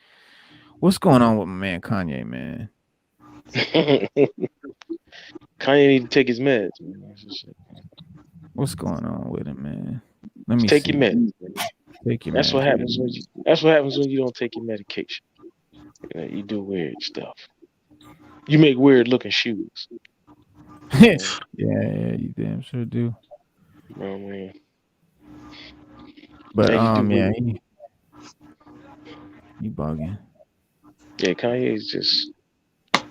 What's going on with my man Kanye, man? Kanye need to take his meds, man. What's going on with him, man? Let me take see. your meds. Take your That's meds. what happens when you. That's what happens when you don't take your medication. You do weird stuff. You make weird looking shoes. yeah, you damn sure do. You know what I mean? But Yeah, he bugging. Yeah, Kanye's just.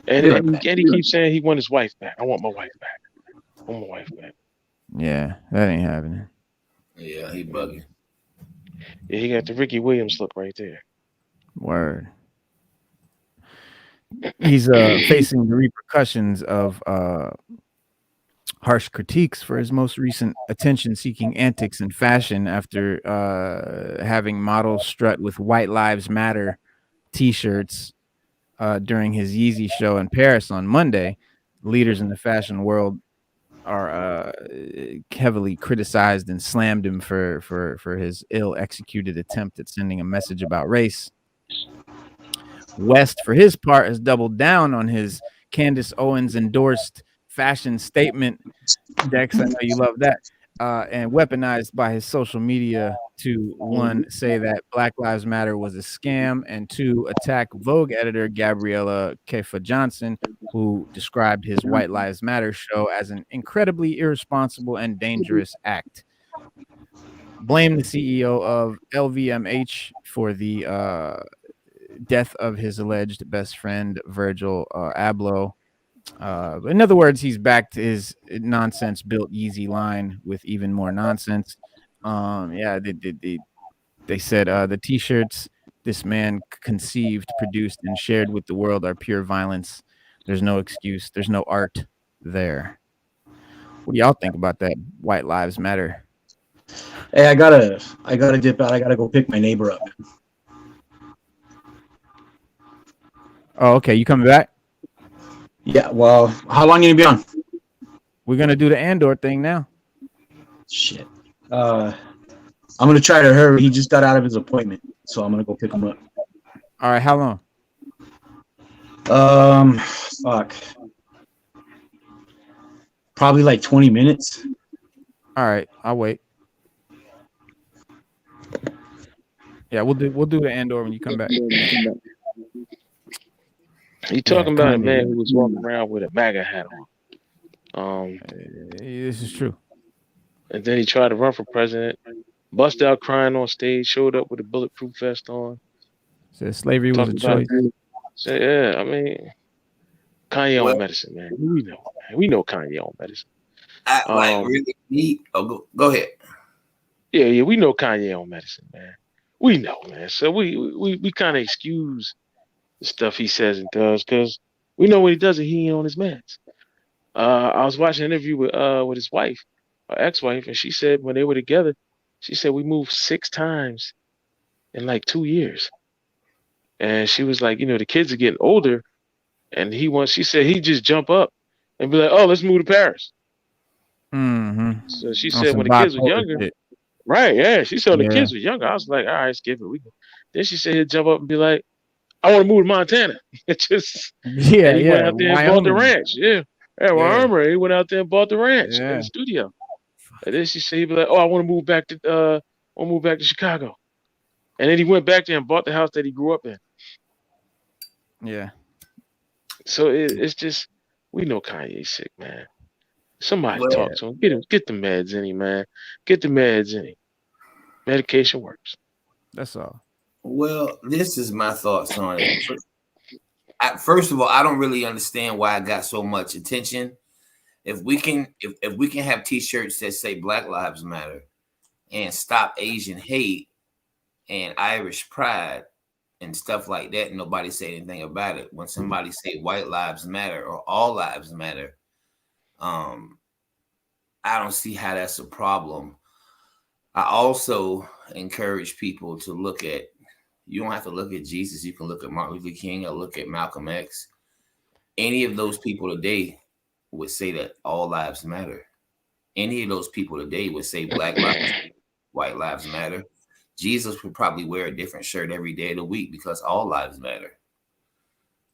And he keeps saying he want his wife back. I want my wife back. I want my wife back. Yeah, that ain't happening. Yeah, he bugging. Yeah, he got the Ricky Williams look right there. Word. He's facing the repercussions of harsh critiques for his most recent attention-seeking antics in fashion after having models strut with White Lives Matter T-shirts during his Yeezy show in Paris on Monday. Leaders in the fashion world are heavily criticized and slammed him for his ill-executed attempt at sending a message about race. West, for his part, has doubled down on his Candace Owens endorsed fashion statement. Dex, I know you love that. And weaponized by his social media to 1, say that Black Lives Matter was a scam, and 2, attack Vogue editor Gabriella Kefa Johnson, who described his White Lives Matter show as an incredibly irresponsible and dangerous act. Blame the CEO of LVMH for the death of his alleged best friend, Virgil Abloh. In other words, he's backed his nonsense-built Yeezy line with even more nonsense. Yeah, they said the T-shirts this man conceived, produced, and shared with the world are pure violence. There's no excuse. There's no art there. What do y'all think about that? White Lives Matter. Hey, I gotta dip out. I gotta go pick my neighbor up. Oh, okay. You coming back? Yeah. Well, how long you gonna be on? We're gonna do the Andor thing now. Shit. I'm gonna try to hurry. He just got out of his appointment, so I'm gonna go pick him up. All right. How long? Fuck. Probably like 20 minutes. All right. I'll wait. Yeah, we'll do the Andor when you come back. You Yeah, talking about a Kanye. man who was walking around with a MAGA hat on. This is true. And then he tried to run for president, bust out crying on stage, showed up with a bulletproof vest on. Said slavery was a Talking about, choice. say, yeah, I mean, Kanye Well, on medicine, man. We know, man. We know Kanye on medicine. like really me. Oh, go ahead. Yeah, we know Kanye on medicine, man. We know, man. So we kind of excuse the stuff he says and does because we know when he does it, he ain't on his meds. I was watching an interview with his wife, her ex-wife, and she said when they were together, she said we moved 6 times in like 2 years. And she was like, the kids are getting older, and she said he'd just jump up and be like, oh, let's move to Paris. Mm-hmm. So she On said some when the kids were bipolar younger, shit. right? Yeah, she said when the Yeah. kids were younger, I was like, all right, skip it. Then she said he'd jump up and be like, I want to move to Montana. Yeah, And he went yeah. out there and bought the Wyoming. ranch. Yeah, well, I Yeah. remember he went out there and bought the ranch in Yeah. the studio. And then she said he'd be like, oh, I want to move back to Chicago. And then he went back there and bought the house that he grew up in. Yeah. So it's just we know Kanye's sick, man. Somebody Well, talk to him. Get the meds in him, man. Get the meds in him. Medication works. That's all. well, this is my thoughts on it. First of all, I don't really understand why it got so much attention. If we can have T-shirts that say Black Lives Matter and stop Asian hate and Irish pride and stuff like that, nobody say anything about it. When somebody say White Lives Matter or All Lives Matter, um, I don't see how that's a problem. I also encourage people to look at. You don't have to look at Jesus. You can look at Martin Luther King or look at Malcolm X. Any of those people today would say that all lives matter. Any of those people today would say Black lives, White lives matter. Jesus would probably wear a different shirt every day of the week because all lives matter.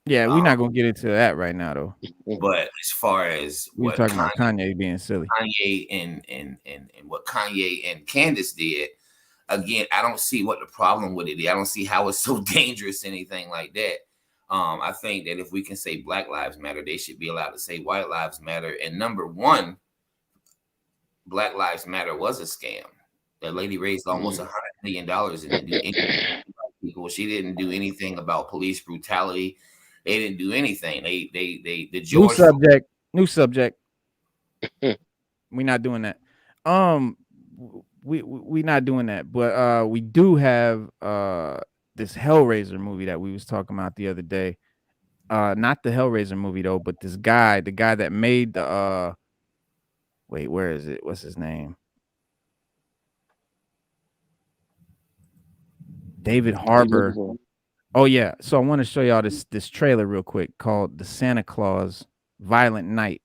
Yeah, we're not gonna get into that right now though. But as far as We're what talking about Kanye being silly. Kanye and what Kanye and Candace did, again, I don't see what the problem with it is. I don't see how it's so dangerous, anything like that. I think that if we can say Black Lives Matter, they should be allowed to say White Lives Matter. And number one, Black Lives Matter was a scam. That lady raised almost $100 million and didn't do anything about people. She didn't do anything about police brutality. They didn't do anything. The George New subject. We're not doing that. We not doing that. But we do have this Hellraiser movie that we was talking about the other day. Not the Hellraiser movie though, but the guy that made the wait, where is it? What's his name? David Harbour. Oh yeah. So I want to show y'all this trailer real quick called The Santa Claus Violent Night.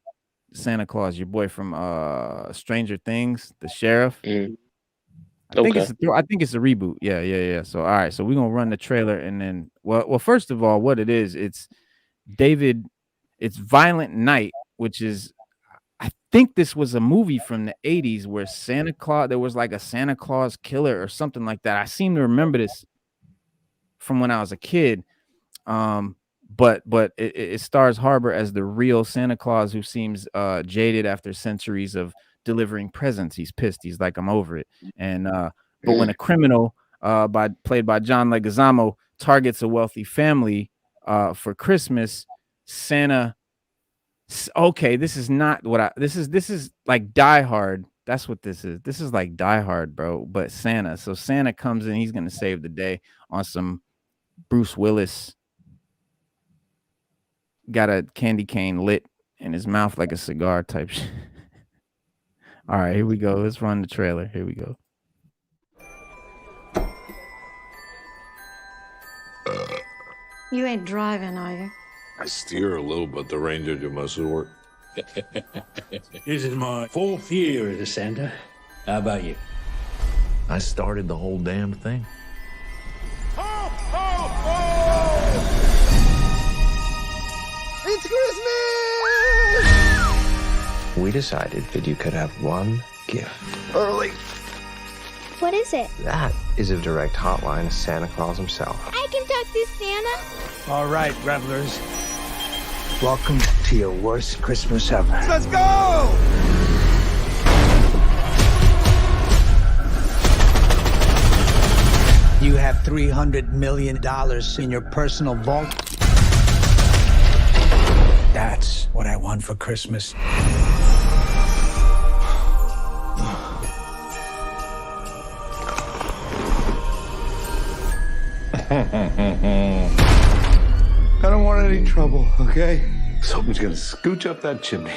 Santa Claus, your boy from Stranger Things, the sheriff. I think it's a reboot. Yeah. So all right, so we're gonna run the trailer and then well, first of all, what it is, it's Violent Night, which is I think this was a movie from the 80s where there was like a Santa Claus killer or something like that. I seem to remember this from when I was a kid. But it stars Harbor as the real Santa Claus who seems jaded after centuries of delivering presents. He's pissed. He's like, I'm over it. And but when a criminal played by John Leguizamo targets a wealthy family for Christmas, Santa. Okay, this is not what this is like Die Hard. That's what this is. This is like Die Hard, bro. But Santa. So Santa comes in. He's gonna save the day on some Bruce Willis. Got a candy cane lit in his mouth like a cigar type shit. All right, here we go. Let's run the trailer. Here we go. You ain't driving, are you? I steer a little, but the ranger do most of the work. This is my 4th year as a Santa. How about you? I started the whole damn thing. It's Christmas! We decided that you could have one gift. Early. What is it? That is a direct hotline to Santa Claus himself. I can talk to Santa. All right, revelers. Welcome to your worst Christmas ever. Let's go! You have $300 million in your personal vault. That's what I want for Christmas. I don't want any trouble, okay? Someone's gonna scooch up that chimney.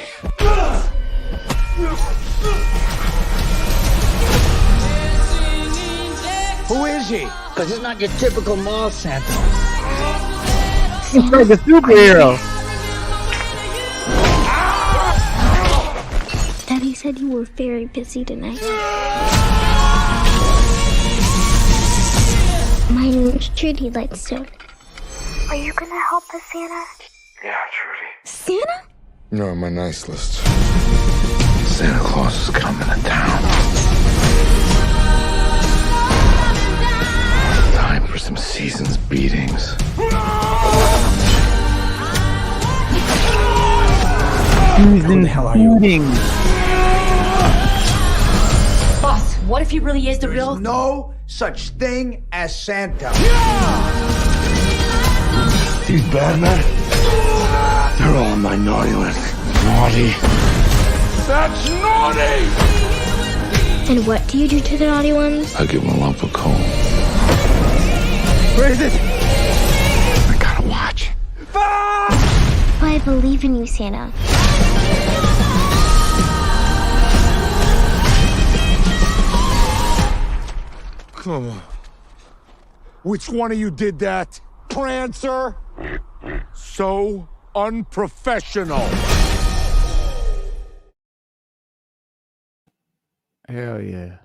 Who is he? Because it's not your typical mall Santa. He's like a superhero. Daddy said you were very busy tonight. My name's Trudy Lightstone. Are you gonna help us, Santa? Yeah, Trudy. Santa? You're on my nice list. Santa Claus is coming to town. Time for some season's beatings. Who the hell are you? Boss, what if he really is the real? No such thing as Santa. These bad men, they're all on my naughty list. Naughty. That's naughty! And what do you do to the naughty ones? I give them a lump of coal. Where is it? I gotta watch. I believe in you, Santa. Come on. Which one of you did that? Prancer? So unprofessional. Hell yeah.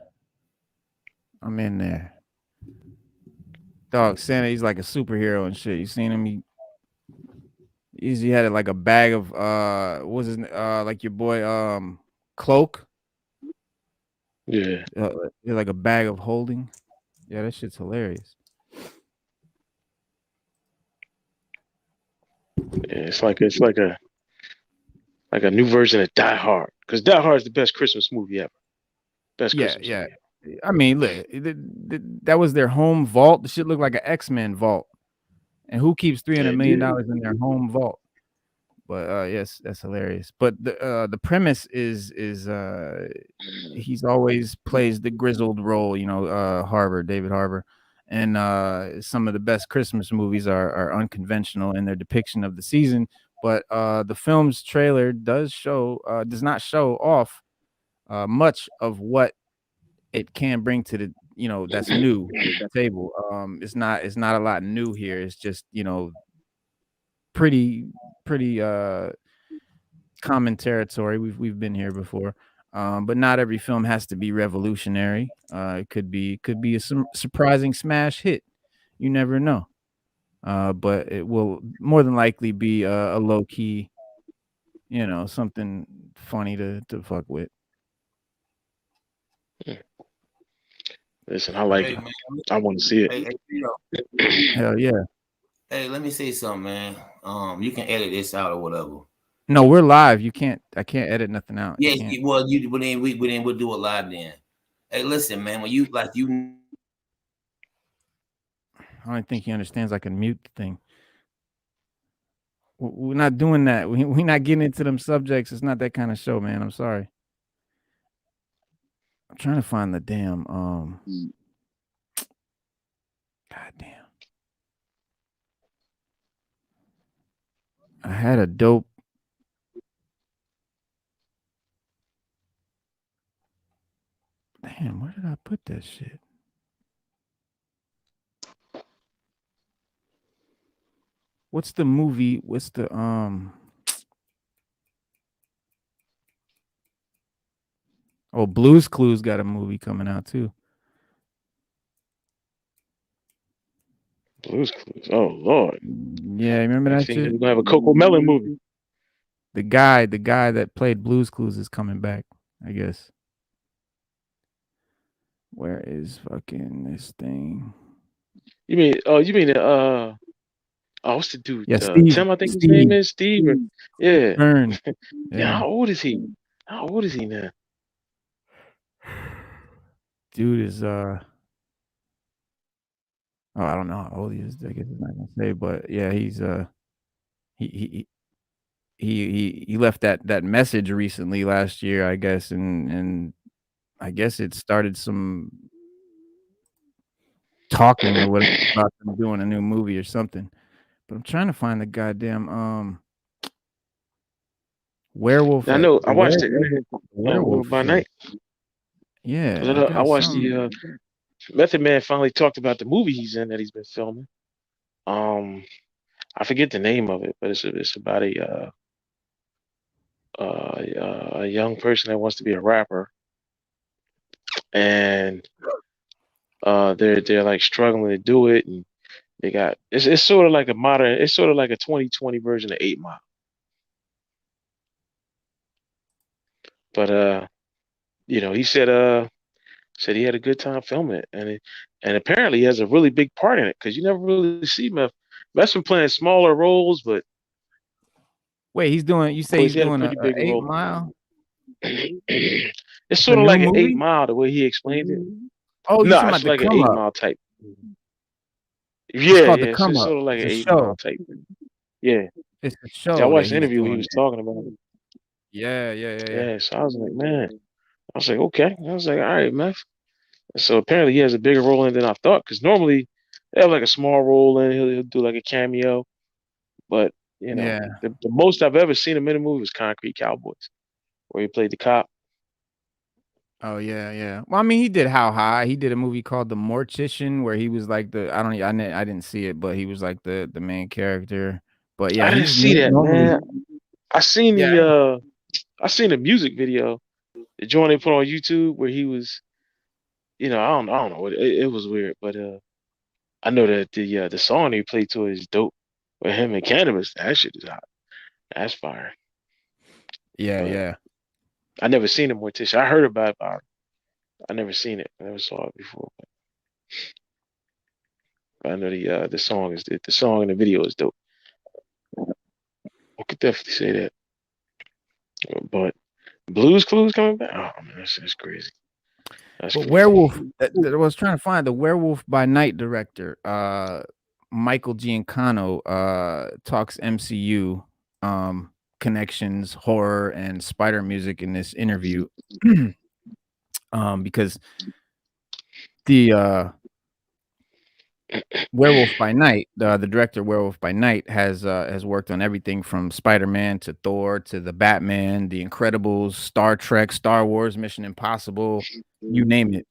I'm in there. Dog, Santa, he's like a superhero and shit. You seen him? He had like a bag of what was his like your boy Cloak. Yeah. Like a bag of holding. Yeah, that shit's hilarious. Yeah, it's like a new version of Die Hard. Because Die Hard is the best Christmas movie ever. Best Christmas movie ever. I mean, look, that was their home vault. The shit looked like an X-Men vault. And who keeps $300 million in their home vault? But yes, that's hilarious. But the premise is he's always plays the grizzled role, David Harbour. And some of the best Christmas movies are unconventional in their depiction of the season. But the film's trailer does not show off much of what it can bring to the that's new to the table. It's not a lot new here. It's just pretty common territory. We've been here before. But not every film has to be revolutionary. It could be a surprising smash hit. You never know. But it will more than likely be a low key, something funny to fuck with. Listen, I like it. Man. I want to see it. Hell yeah. Hey, let me say something, man. You can edit this out or whatever. No, we're live. I can't edit nothing out. Yes, well, we'll do it live then. Hey, listen, man. When you I don't think he understands I can mute the thing. We're not doing that. We're not getting into them subjects. It's not that kind of show, man. I'm sorry. I'm trying to find the damn God damn. I had a dope Damn, where did I put that shit? What's the movie? What's the Oh, Blue's Clues got a movie coming out too. Blue's Clues. Oh Lord. Yeah, remember You that think shit? we're gonna have a Coco Melon movie? The guy that played Blue's Clues is coming back, I guess. Where is fucking this thing? You mean what's the dude? Yeah, Steve. Tim, I think his name Steve is Steve. Yeah. Byrne. Yeah, Yeah, how old is he? How old is he now? dude is oh, I don't know how old he is. I guess I'm not gonna say, but yeah, he's he he he left that message recently last year, I guess, and I guess it started some talking or whatever about them doing a new movie or something. But I'm trying to find the goddamn werewolf I at know I the watched the werewolf by show. night. Yeah, I I got watched some. the Method Man finally talked about the movie he's in that he's been filming. I forget the name of it, but it's about a young person that wants to be a rapper, and they're like struggling to do it, and they got it's sort of like a modern, it's sort of like a 2020 version of 8 Mile. But he said he had a good time filming it, and apparently he has a really big part in it because you never really see Meth. Meth's been playing smaller roles, but Wait, he's doing. You say boys, he's he had a doing pretty a big 8 role. Mile? It's It's a sort of new like an Eight movie? Mile the way he explained it. Oh, you No, talking about it's the like an Come Eight Up? Mile type. It's Yeah, called the yeah. Come It's Up. sort of like It's an a Eight Mile show. type. Yeah. It's a Yeah, I show that watched the he's interview where he doing was it. talking about it. Yeah. Yeah, so I was like, man. I was like, okay. I was like, all right, Meth. So apparently he has a bigger role in than I thought, because normally they have like a small role in, he'll do like a cameo. But Yeah. the most I've ever seen him in a movie was Concrete Cowboys, where he played the cop. Oh yeah. Well, I mean, he did How High. He did a movie called The Mortician where he was like I didn't see it, but he was like the main character. But yeah, I didn't he's see that, normally man. I seen yeah. the music video, the joint they put on YouTube where he was, I don't know, it was weird, but I know that the song he played to it is dope. With him and Cannabis, that shit is hot. That's fire. But Yeah. I never seen a Mortician. I heard about it, but I never seen it. I never saw it before. But I know the song is the song and the video is dope. I could definitely say that. But Blues Clues coming back. Oh man, that's crazy. That's But crazy. Werewolf that I was trying to find the Werewolf by Night director, Michael Giancano, talks MCU connections, horror, and spider music in this interview. Because the Werewolf by Night, the director Werewolf by Night has worked on everything from Spider-Man to Thor to the Batman, The Incredibles, Star Trek, Star Wars, Mission Impossible, you name it.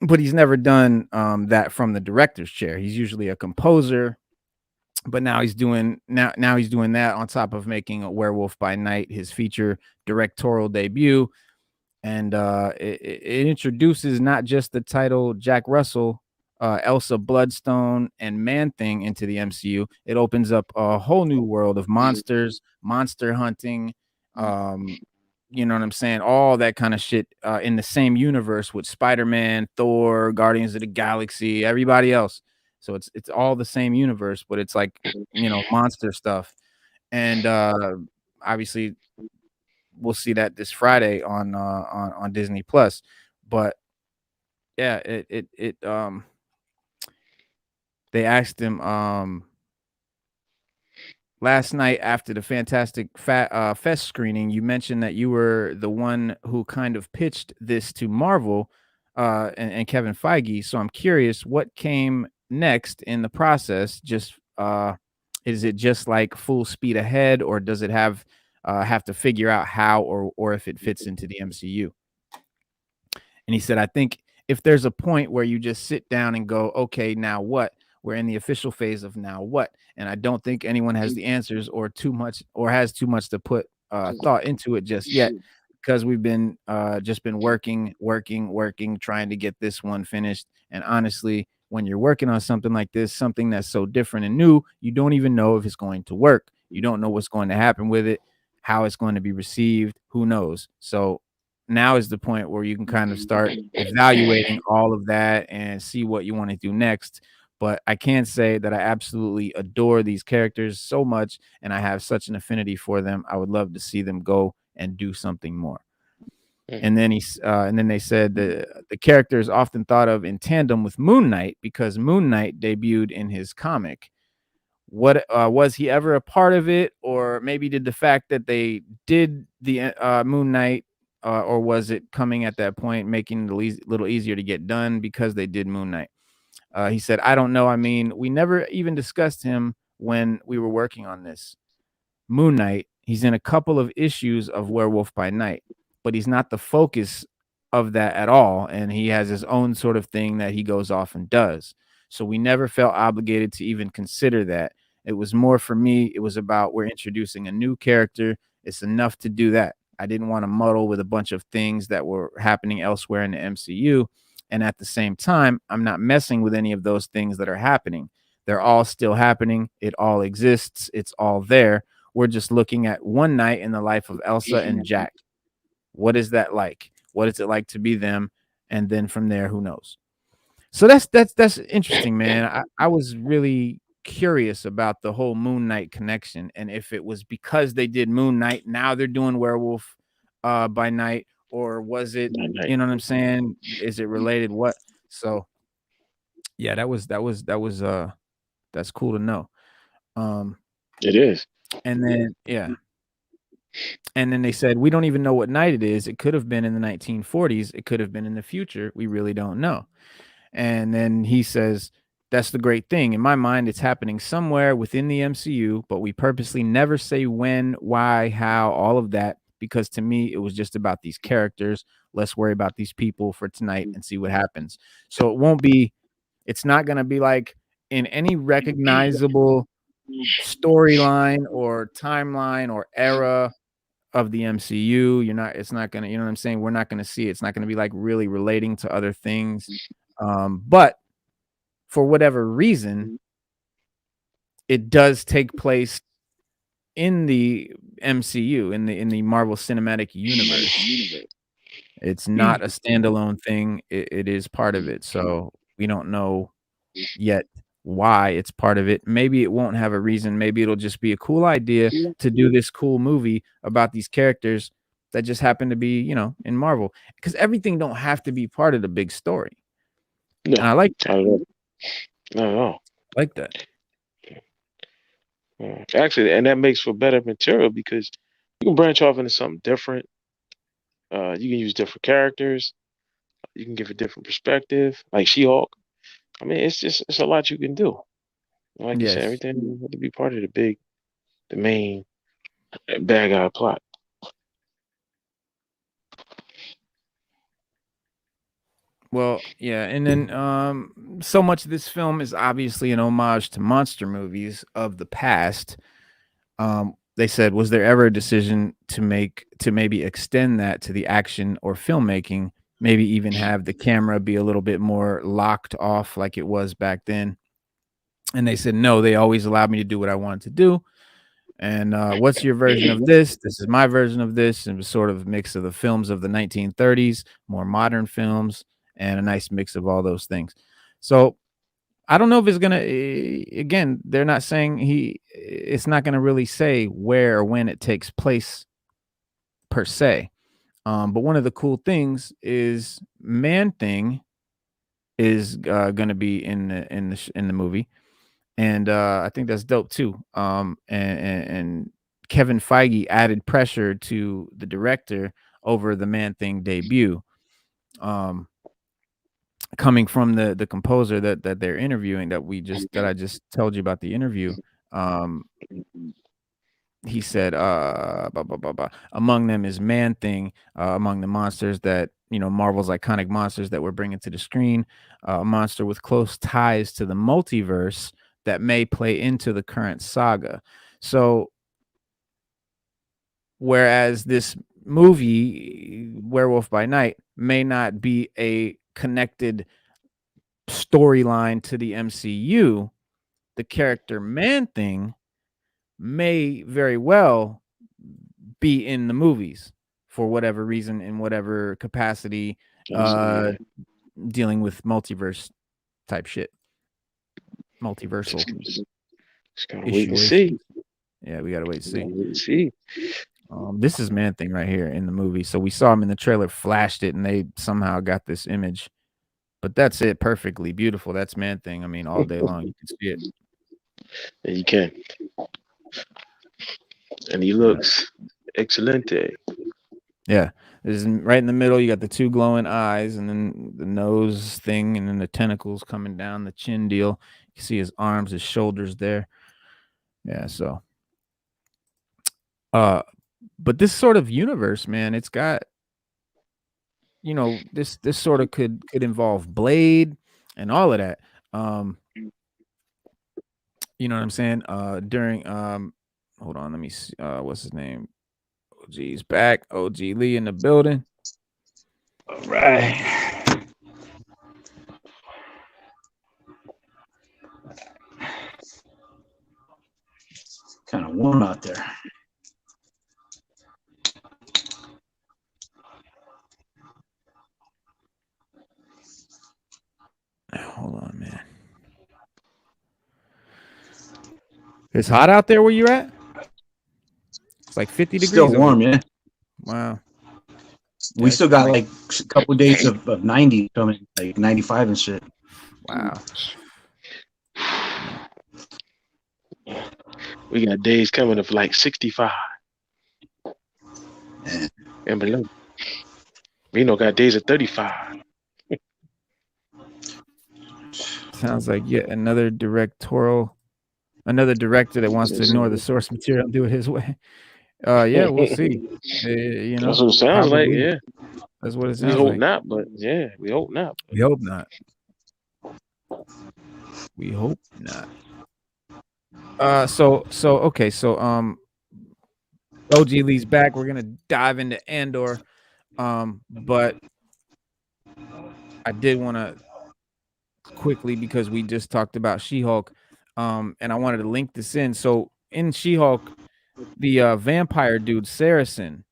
But he's never done that from the director's chair. He's usually a composer, but now he's doing that on top of making a Werewolf by Night his feature directorial debut. And it introduces not just the title Jack Russell, Elsa Bloodstone, and Man Thing into the MCU. It opens up a whole new world of monsters, monster hunting, you know what I'm saying? All that kind of shit in the same universe with Spider-Man, Thor, Guardians of the Galaxy, everybody else. So it's all the same universe, but it's like, monster stuff. And obviously we'll see that this Friday on Disney Plus. But yeah, they asked him last night after the Fantastic Fest screening. You mentioned that you were the one who kind of pitched this to Marvel and Kevin Feige. So I'm curious, what came next in the process? Just is it just like full speed ahead, or does it have to figure out how or if it fits into the MCU? And he said, I think if there's a point where you just sit down and go, okay, now what? We're in the official phase of now what? And I don't think anyone has the answers or too much or has too much to put thought into it just yet, because we've been just been working, trying to get this one finished. And honestly, when you're working on something like this, something that's so different and new, you don't even know if it's going to work. You don't know what's going to happen with it, how it's going to be received. Who knows? So now is the point where you can kind of start evaluating all of that and see what you want to do next. But I can say that I absolutely adore these characters so much, and I have such an affinity for them. I would love to see them go and do something more. And then and then they said the character is often thought of in tandem with Moon Knight because Moon Knight debuted in his comic. What was he ever a part of it, or maybe did the fact that they did the Moon Knight, or was it coming at that point, making it a little easier to get done because they did Moon Knight? He said, I don't know. I mean, we never even discussed him when we were working on this. Moon Knight, he's in a couple of issues of Werewolf by Night, but he's not the focus of that at all. And he has his own sort of thing that he goes off and does. So we never felt obligated to even consider that. It was more for me, it was about we're introducing a new character. It's enough to do that. I didn't want to muddle with a bunch of things that were happening elsewhere in the MCU. And at the same time, I'm not messing with any of those things that are happening. They're all still happening. It all exists. It's all there. We're just looking at one night in the life of Elsa and Jack. What is that like? What is it like to be them? And then from there, who knows? So that's interesting, man. I was really curious about the whole Moon Knight connection, and if it was because they did Moon Knight, now they're doing Werewolf by Night, or was it, you know what I'm saying? Is it related? What? So yeah, that's cool to know. It is. And then yeah. And then they said, we don't even know what night it is. It could have been in the 1940s. It could have been in the future. We really don't know. And then he says, that's the great thing. In my mind, it's happening somewhere within the MCU, but we purposely never say when, why, how, all of that, because to me, it was just about these characters. Let's worry about these people for tonight and see what happens. So it's not going to be like in any recognizable storyline or timeline or era of the MCU. It's not going to, you know what I'm saying? We're not going to see it. It's not going to be like really relating to other things. But for whatever reason, it does take place in the MCU, in the Marvel Cinematic Universe. It's not a standalone thing. It is part of it. So we don't know yet why it's part of it. Maybe it won't have a reason. Maybe it'll just be a cool idea to do this cool movie about these characters that just happen to be, in Marvel. Because everything don't have to be part of the big story. No, and I like that. Not at all. Like that. Actually, and that makes for better material because you can branch off into something different. You can use different characters. You can give a different perspective, like She-Hulk. I mean, it's a lot you can do. Like you said, Yes. everything had to be part of the main bad guy plot. Well, yeah, and then so much of this film is obviously an homage to monster movies of the past. They said, was there ever a decision to maybe extend that to the action or filmmaking, maybe even have the camera be a little bit more locked off like it was back then? And they said, no, they always allowed me to do what I wanted to do. And what's your version of this? This is my version of this. And it was sort of a mix of the films of the 1930s, more modern films, and a nice mix of all those things. So I don't know if it's gonna. Again, they're not saying it's not gonna really say where or when it takes place per se. But one of the cool things is Man Thing is gonna be in the movie, and I think that's dope too. And Kevin Feige added pressure to the director over the Man Thing debut. Coming from the composer that they're interviewing, that I just told you about the interview. he said, among them is Man-Thing, among the monsters that, Marvel's iconic monsters that we're bringing to the screen, a monster with close ties to the multiverse that may play into the current saga. So, whereas this movie, Werewolf by Night, may not be a connected storyline to the MCU, the character Man-Thing may very well be in the movies for whatever reason, in whatever capacity, dealing with multiverse type shit, multiversal Just gotta wait and see. Yeah, we gotta wait to see. Wait and see. This is Man-Thing right here in the movie. So we saw him in the trailer, flashed it, and they somehow got this image. But that's it, perfectly beautiful. That's Man-Thing. I mean, all day long you can see it. And you can. And he looks excelente. Yeah. There's right in the middle, you got the two glowing eyes, and then the nose thing, and then the tentacles coming down, the chin deal. You can see his arms, his shoulders there. Yeah, so but this sort of universe, man, it's got, this sort of could involve Blade and all of that. You know what I'm saying? During hold on, let me see. What's his name? OG's back. OG Lee in the building. All right. Kind of warm out there. Hold on, man. It's hot out there where you're at? It's like 50 degrees. Still warm, yeah. Wow. We still got like a couple of days of 90 coming, like 95 and shit. Wow. We got days coming of like 65 and below. Reno got days of 35. Sounds like yet another director that wants to ignore the source material and do it his way. Yeah, we'll see. That's what it sounds like. Yeah, that's what it sounds like. We hope like. not, but yeah, we hope not. We hope not. We hope not. So okay, so OG Lee's back. We're gonna dive into Andor, but I did want to quickly, because we just talked about She-Hulk, and I wanted to link this in. So in She-Hulk, the vampire dude Saracen,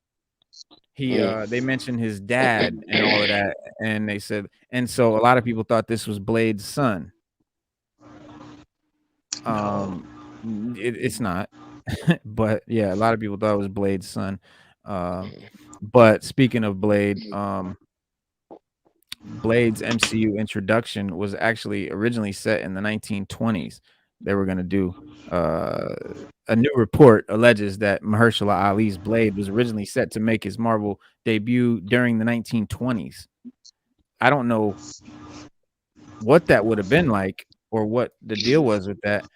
they mentioned his dad and all of that, and they said, and so a lot of people thought this was Blade's son. It's not, but yeah, a lot of people thought it was Blade's son. But speaking of Blade, Blade's MCU introduction was actually originally set in the 1920s. They were going to do a new report alleges that Mahershala Ali's Blade was originally set to make his Marvel debut during the 1920s. I don't know what that would have been like or what the deal was with that.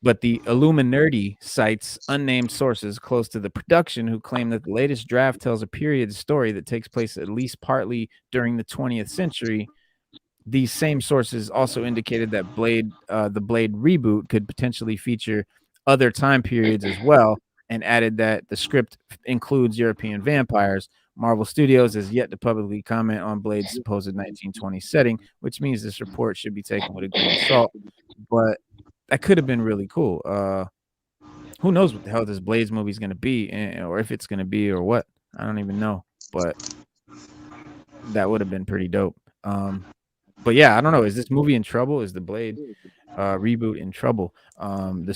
But the Illuminati cites unnamed sources close to the production who claim that the latest draft tells a period story that takes place at least partly during the 20th century. These same sources also indicated that the Blade reboot could potentially feature other time periods as well, and added that the script includes European vampires. Marvel Studios has yet to publicly comment on Blade's supposed 1920 setting, which means this report should be taken with a grain of salt. But that could have been really cool. Who knows what the hell this Blades movie is going to be, or if it's going to be, or what. I don't even know. But that would have been pretty dope. But yeah, I don't know. Is this movie in trouble? Is the Blade reboot in trouble? The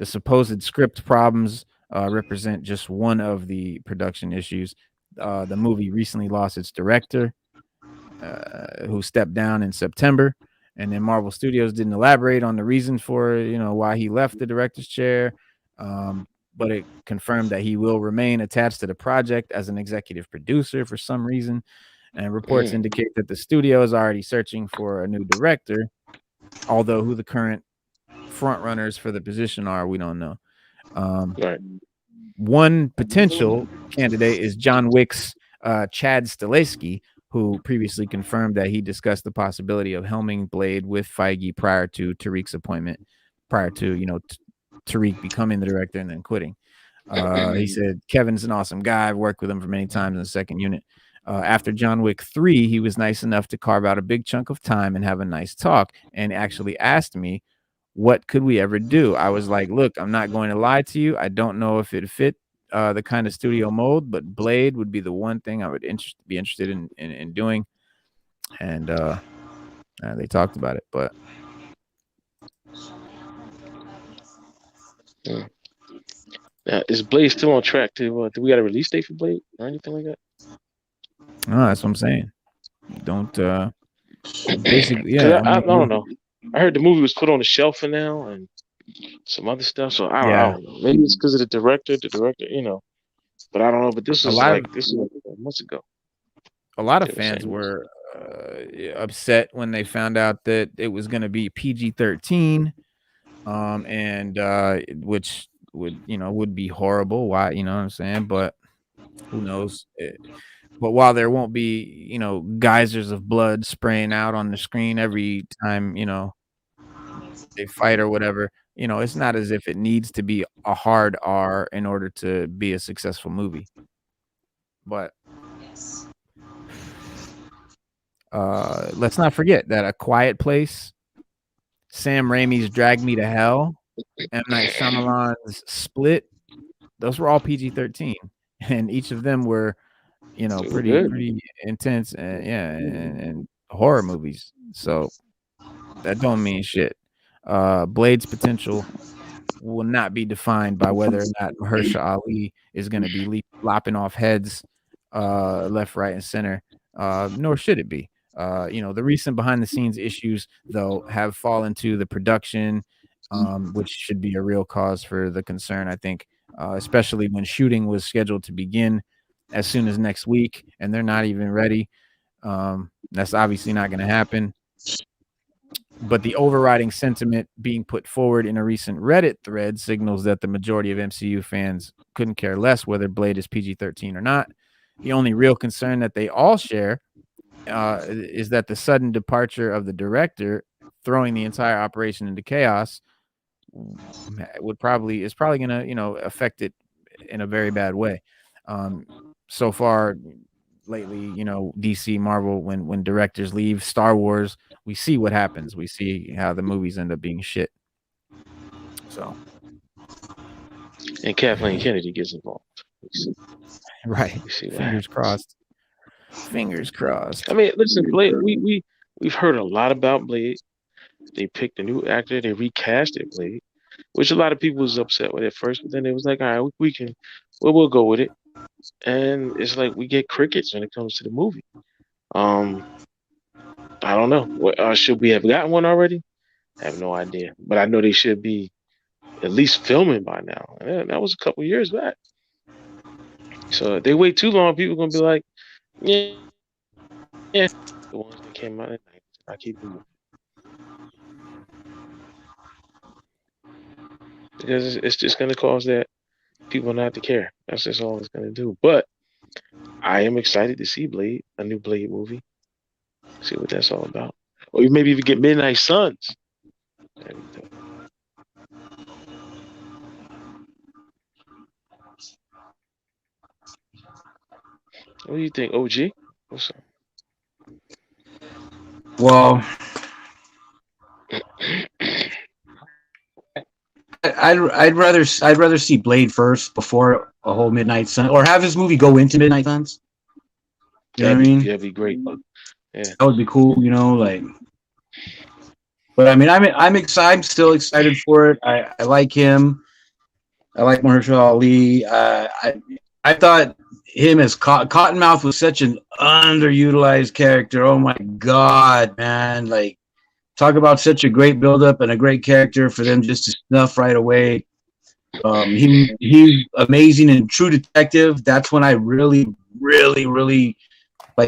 supposed script problems represent just one of the production issues. The movie recently lost its director, who stepped down in September. And then Marvel Studios didn't elaborate on the reason for, why he left the director's chair. But it confirmed that he will remain attached to the project as an executive producer for some reason. And reports indicate that the studio is already searching for a new director, although who the current front runners for the position are, we don't know. Right. One potential candidate is John Wick's Chad Stahelski, who previously confirmed that he discussed the possibility of helming Blade with Feige prior to Tariq's appointment, prior to Tariq becoming the director and then quitting. He said, Kevin's an awesome guy. I've worked with him for many times in the second unit. After John Wick 3, he was nice enough to carve out a big chunk of time and have a nice talk and actually asked me, what could we ever do? I was like, look, I'm not going to lie to you. I don't know if it fit the kind of studio mold, but Blade would be the one thing I would be interested in doing. And they talked about it, but Now, is Blade still on track to? Do we got a release date for Blade or anything like that? no, that's what I'm saying. Don't basically, yeah. I don't know. I heard the movie was put on the shelf for now and some other stuff. So I don't know. Maybe it's because of the director, But I don't know. But this was like months ago. A lot of fans were upset when they found out that it was going to be PG-13, and which would be horrible. Why, you know what I'm saying? But who knows? But while there won't be, geysers of blood spraying out on the screen every time, they fight or whatever, it's not as if it needs to be a hard R in order to be a successful movie. But let's not forget that A Quiet Place, Sam Raimi's Drag Me to Hell, M. Night Shyamalan's Split, those were all PG-13, and each of them were, pretty intense, and horror movies. So that don't mean shit. Blade's potential will not be defined by whether or not Mahershala Ali is going to be lopping off heads left, right, and center, nor should it be. The recent behind-the-scenes issues, though, have fallen to the production, which should be a real cause for the concern, I think, especially when shooting was scheduled to begin as soon as next week, and they're not even ready. That's obviously not going to happen. But the overriding sentiment being put forward in a recent Reddit thread signals that the majority of MCU fans couldn't care less whether Blade is PG-13 or not. The only real concern that they all share is that the sudden departure of the director, throwing the entire operation into chaos, is probably going to affect it in a very bad way. So far lately, DC, Marvel, when directors leave, Star Wars, we see what happens. We see how the movies end up being shit. So, and Kathleen Kennedy gets involved. Right. Fingers crossed. Fingers crossed. I mean, listen, Blade. We've heard a lot about Blade. They picked a new actor. They recasted Blade, which a lot of people was upset with at first, but then it was like, all right, we'll go with it. And it's like we get crickets when it comes to the movie. I don't know. Should we have gotten one already? I have no idea, but I know they should be at least filming by now. And that was a couple years back. So if they wait too long, people are gonna be like, yeah, the ones that came out at night. I keep moving because it's just gonna cause that people not to care. That's just all it's gonna do. But I am excited to see Blade, a new Blade movie. See what that's all about. Or maybe even get Midnight Suns. What do you think, OG? What's up? Well, I'd rather see Blade first before a whole Midnight Sun, or have his movie go into Midnight Suns. You know what I mean? That'd be great. Yeah, that would be cool. But I mean, I'm excited. I'm still excited for it. I like him. I like Mahershala Ali. I thought him as Cottonmouth was such an underutilized character. Oh my god, man! Like, talk about such a great buildup and a great character for them just to snuff right away. He's amazing in True Detective. That's when I really, really, really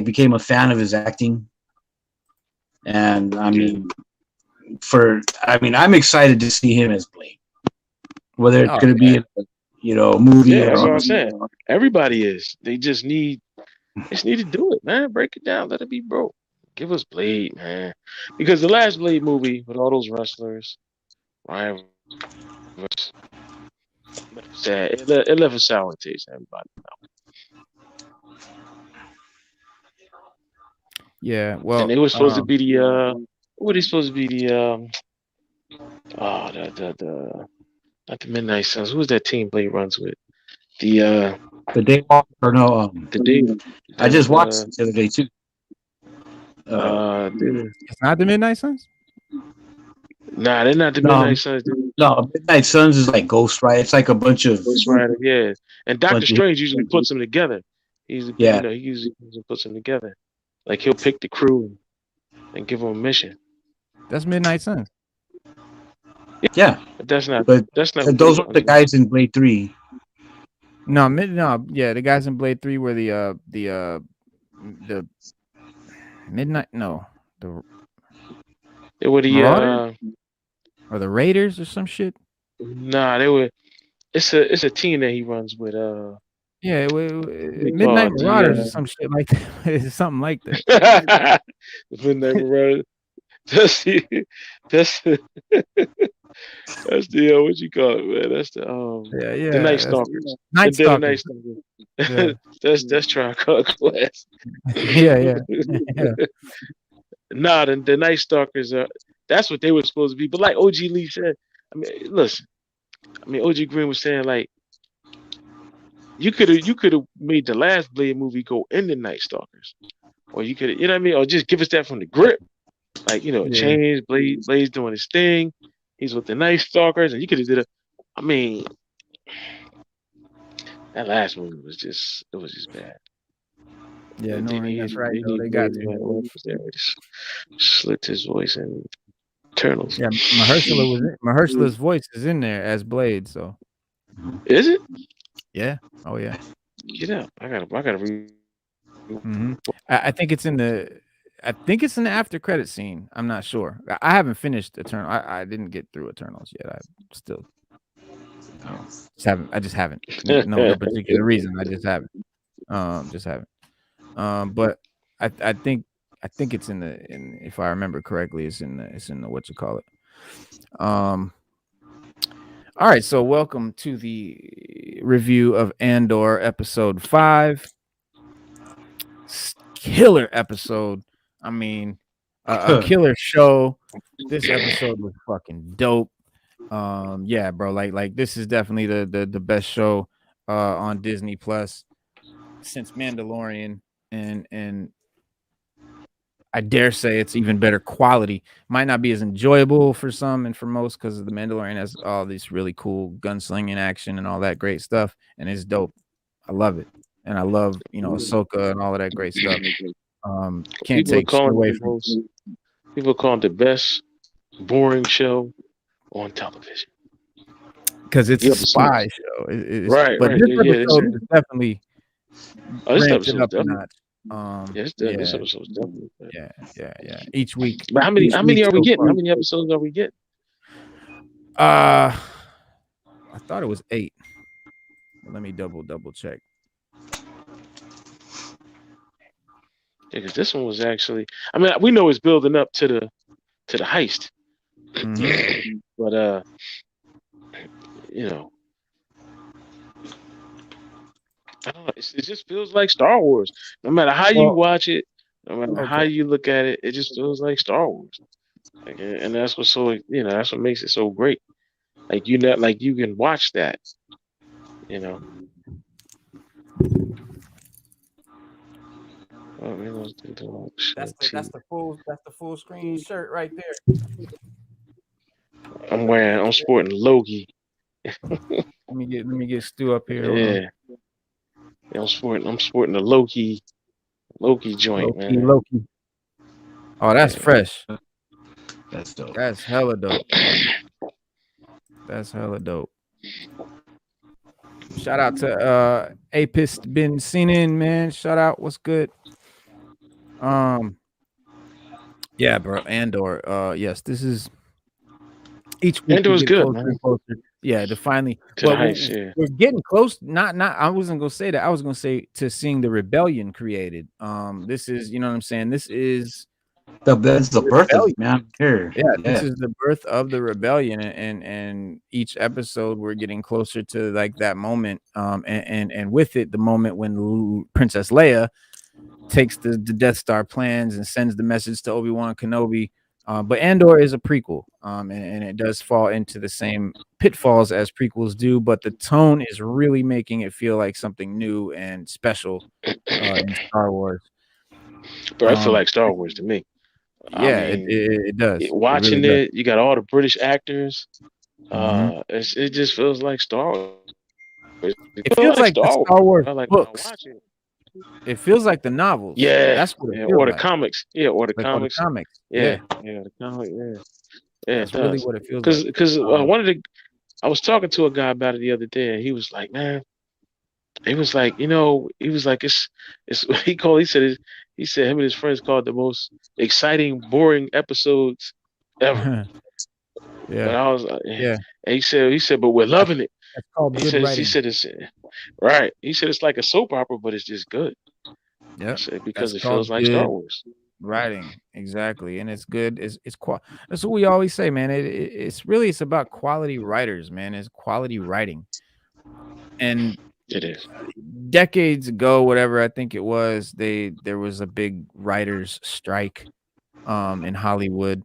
became a fan of his acting. And I'm excited to see him as Blade. whether it's Oh, going to be, a movie Yeah, that's what or I'm saying. Everybody is. They just need to do it, man. Break it down. Let it be broke. Give us Blade, man. Because the last Blade movie with all those wrestlers, Ryan was sad. It left a sour taste in everybody. yeah. And Well, they were supposed to be the what were they supposed to be the not the Midnight Suns. Who was that team Blade runs with? the day or no. The day I just watched it the other day too. it's not the Midnight Suns. Nah, they're not the Midnight Suns. No, Midnight Suns is like Ghost Rider. It's like a bunch of Ghost Rider, yeah. And Doctor Strange usually puts them together. He usually puts them together. Like he'll pick the crew and give them a mission. That's Midnight Suns. Yeah, but that's not. Those are the guys in Blade 3. No, the guys in Blade 3 were the Midnight. No, they were the or the Raiders or some shit. Nah, they were. It's a team that he runs with. Yeah, Midnight Marauders or some shit like that. It's something like that. Midnight Marauders. That's the what you call it, man. That's the the Night Stalkers. Night Stalkers. Yeah. that's Tricord Quest. yeah. Nah, the Night Stalkers are. That's what they were supposed to be. But like OG Lee said, I mean, listen. I mean, OG Green was saying like, you could have made the last Blade movie go in the Night Stalkers, or you could, you know what I mean, or just give us that from the grip, like change Blade's doing his thing, he's with the Night Stalkers, and you could have did a. I mean, that last movie was just bad. Yeah, that's right. They got slicked his voice in Eternals. Yeah, Mahershala's voice is in there as Blade. So is it? Yeah. Oh yeah. Get out! I gotta read. Mm-hmm. I think it's in the after credit scene. I'm not sure. I haven't finished Eternal. I didn't get through Eternals yet. I still I just haven't. No particular reason. I just haven't. But I think it's in if I remember correctly, it's in the what you call it. All right, so welcome to the review of Andor episode 5. Killer episode. I mean, a killer show. This episode was fucking dope. Yeah, bro, like this is definitely the best show on Disney Plus since Mandalorian, and I dare say it's even better quality. Might not be as enjoyable for some and for most because the Mandalorian has all this really cool gunslinging action and all that great stuff, and it's dope. I love it, and I love Ahsoka and all of that great stuff. Can't take shit away from people call it the best boring show on television because it's a spy show. Right, but right. This episode is definitely this episode up a notch. This episode is definitely yeah. Each week. But how many are we getting? How many episodes are we getting? I thought it was 8. Let me double check. Yeah, because this one was actually. I mean, we know it's building up to the heist, but I don't know. It just feels like Star Wars. No matter how you watch it, no matter how you look at it, it just feels like Star Wars. Like, and that's what's so that's what makes it so great. Like you can watch that. That's the full screen shirt right there. I'm sporting Loki. let me get Stu up here. Yeah. I'm sporting a Loki joint, man. Loki. Oh, that's fresh. That's dope. That's hella dope. Shout out to Apis been seen in, man. Shout out. What's good? Yeah, bro. Andor. Yes, this is Each week we Andor's get good, closer man. and closer. Yeah, to finally, To the but heights, yeah. we're getting close. Not. I wasn't gonna say that. I was gonna say to seeing the rebellion created. This is, you know what I'm saying. This is That's the birth of rebellion. it, man. Here, Yeah, this yeah. is the birth of the rebellion, and each episode we're getting closer to like that moment. And with it, the moment when Princess Leia takes the Death Star plans and sends the message to Obi-Wan Kenobi. But Andor is a prequel, and it does fall into the same pitfalls as prequels do, but the tone is really making it feel like something new and special in Star Wars. But I feel like Star Wars to me. I Yeah, mean, it does. It really watching does. it, you got all the British actors. Mhm. It just feels like Star Wars. It It feels feels like like the Star Wars. Star Wars Like when I books. watch it. It feels like the novels. Yeah, That's what it yeah, feels or the like. comics. Yeah, or the Like, or the comics. comics. Yeah, Yeah, yeah, the comic. Yeah, yeah, it that's really does. what it feels like. Because one of the I was talking to a guy about it the other day, and he was like, "Man," he was like, he was like, it's." He said him and his friends called the most exciting, boring episodes ever. Yeah, And I was like, yeah. and he said, but we're That's loving it. that's called good He writing. said it's right. He said it's like a soap opera, but it's just good. I Yep, said because that's it feels called like Star good Wars. writing. Exactly, and it's good. That's what we always say, man. It's about quality writers, man. It's quality writing. And It is. decades ago, whatever I think it was, there was a big writers strike in Hollywood,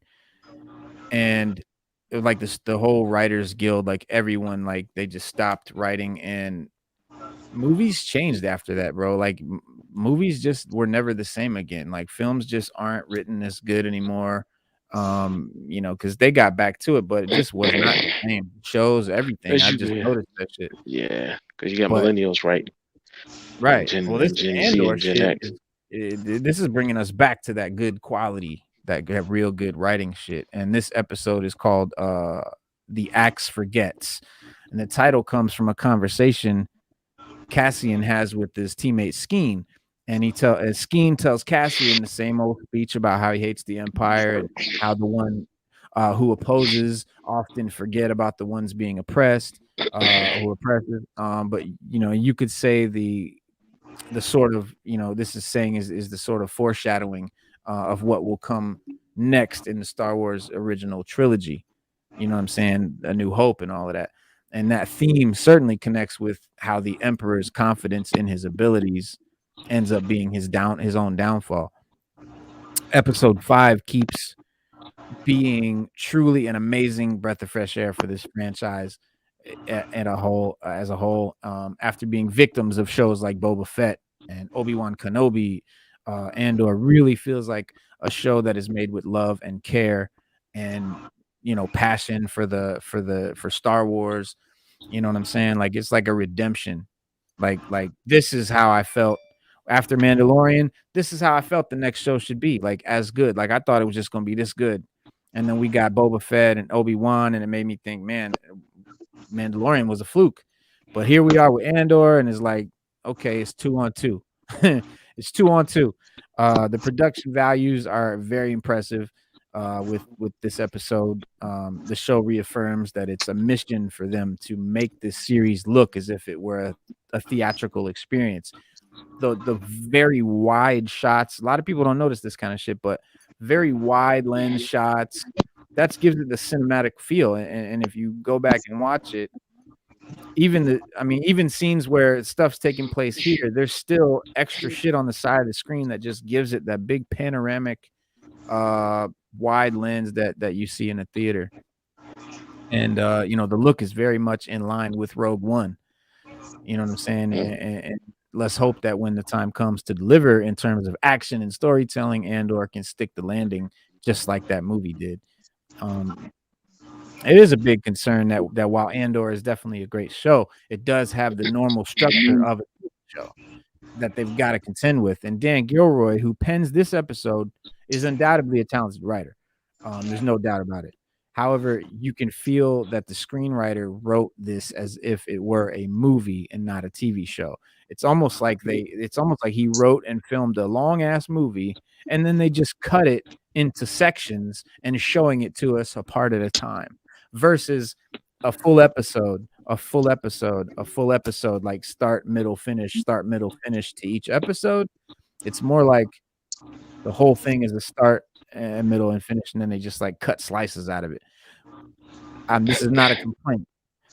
and it was like this the whole writers guild, like everyone, like they just stopped writing, and movies changed after that, bro. Like movies just were never the same again. Like films just aren't written as good anymore. Because they got back to it, but it just was not the same. Shows, everything. As I you just yeah, noticed that shit. yeah, because you got But millennials, right? right. Well, this And Gen Z Andor and Gen shit X. is this is bringing us back to that good quality, that real good writing shit. And this episode is called "The Axe Forgets," and the title comes from a conversation Cassian has with his teammate Skeen. And Skeen tells Cassian the same old speech about how he hates the Empire and how the one who opposes often forget about the ones being oppressed, who oppresses. But you could say the sort of, this is saying is the sort of foreshadowing of what will come next in the Star Wars original trilogy. You know what I'm saying? A New Hope and all of that. And that theme certainly connects with how the Emperor's confidence in his abilities ends up being his own downfall. Episode 5 keeps being truly an amazing breath of fresh air for this franchise at a whole as a whole. After being victims of shows like Boba Fett and Obi-Wan Kenobi, Andor really feels like a show that is made with love and care and passion for Star Wars. You know what I'm saying? Like it's like a redemption. Like this is how I felt after Mandalorian. This is how I felt the next show should be, like as good. Like I thought it was just gonna be this good. And then we got Boba Fett and Obi-Wan, and it made me think, man, Mandalorian was a fluke. But here we are with Andor, and it's like, okay, it's 2-on-2. It's 2-on-2. The production values are very impressive with this episode. The show reaffirms that it's a mission for them to make this series look as if it were a theatrical experience. The very wide shots. A lot of people don't notice this kind of shit, but very wide lens shots. That gives it the cinematic feel. And if you go back and watch it, even scenes where stuff's taking place here, there's still extra shit on the side of the screen that just gives it that big panoramic wide lens that you see in a theater. And the look is very much in line with Rogue One. You know what I'm saying? And let's hope that when the time comes to deliver in terms of action and storytelling, Andor can stick the landing just like that movie did. It is a big concern that while Andor is definitely a great show, it does have the normal structure of a show that they've got to contend with. And Dan Gilroy, who pens this episode, is undoubtedly a talented writer. There's no doubt about it. However, you can feel that the screenwriter wrote this as if it were a movie and not a TV show. It's almost like he wrote and filmed a long ass movie and then they just cut it into sections and showing it to us a part at a time. versus a full episode, a full episode, a full episode, like start, middle, finish to each episode. It's more like the whole thing is a start and middle and finish, and then they just like cut slices out of it. This is not a complaint.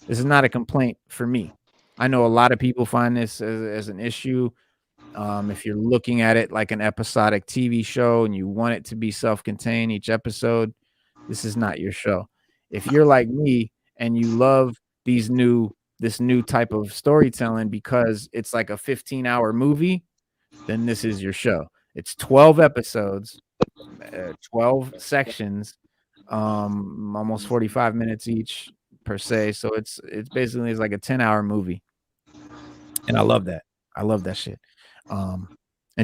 This is not a complaint for me. I know a lot of people find this as an issue. If you're looking at it like an episodic TV show and you want it to be self-contained each episode, this is not your show. If you're like me and you love this new type of storytelling because it's like a 15-hour movie, then this is your show. It's 12 episodes, 12 sections, almost 45 minutes each per se. So it's basically it's like a 10-hour movie. And I love that. I love that shit. And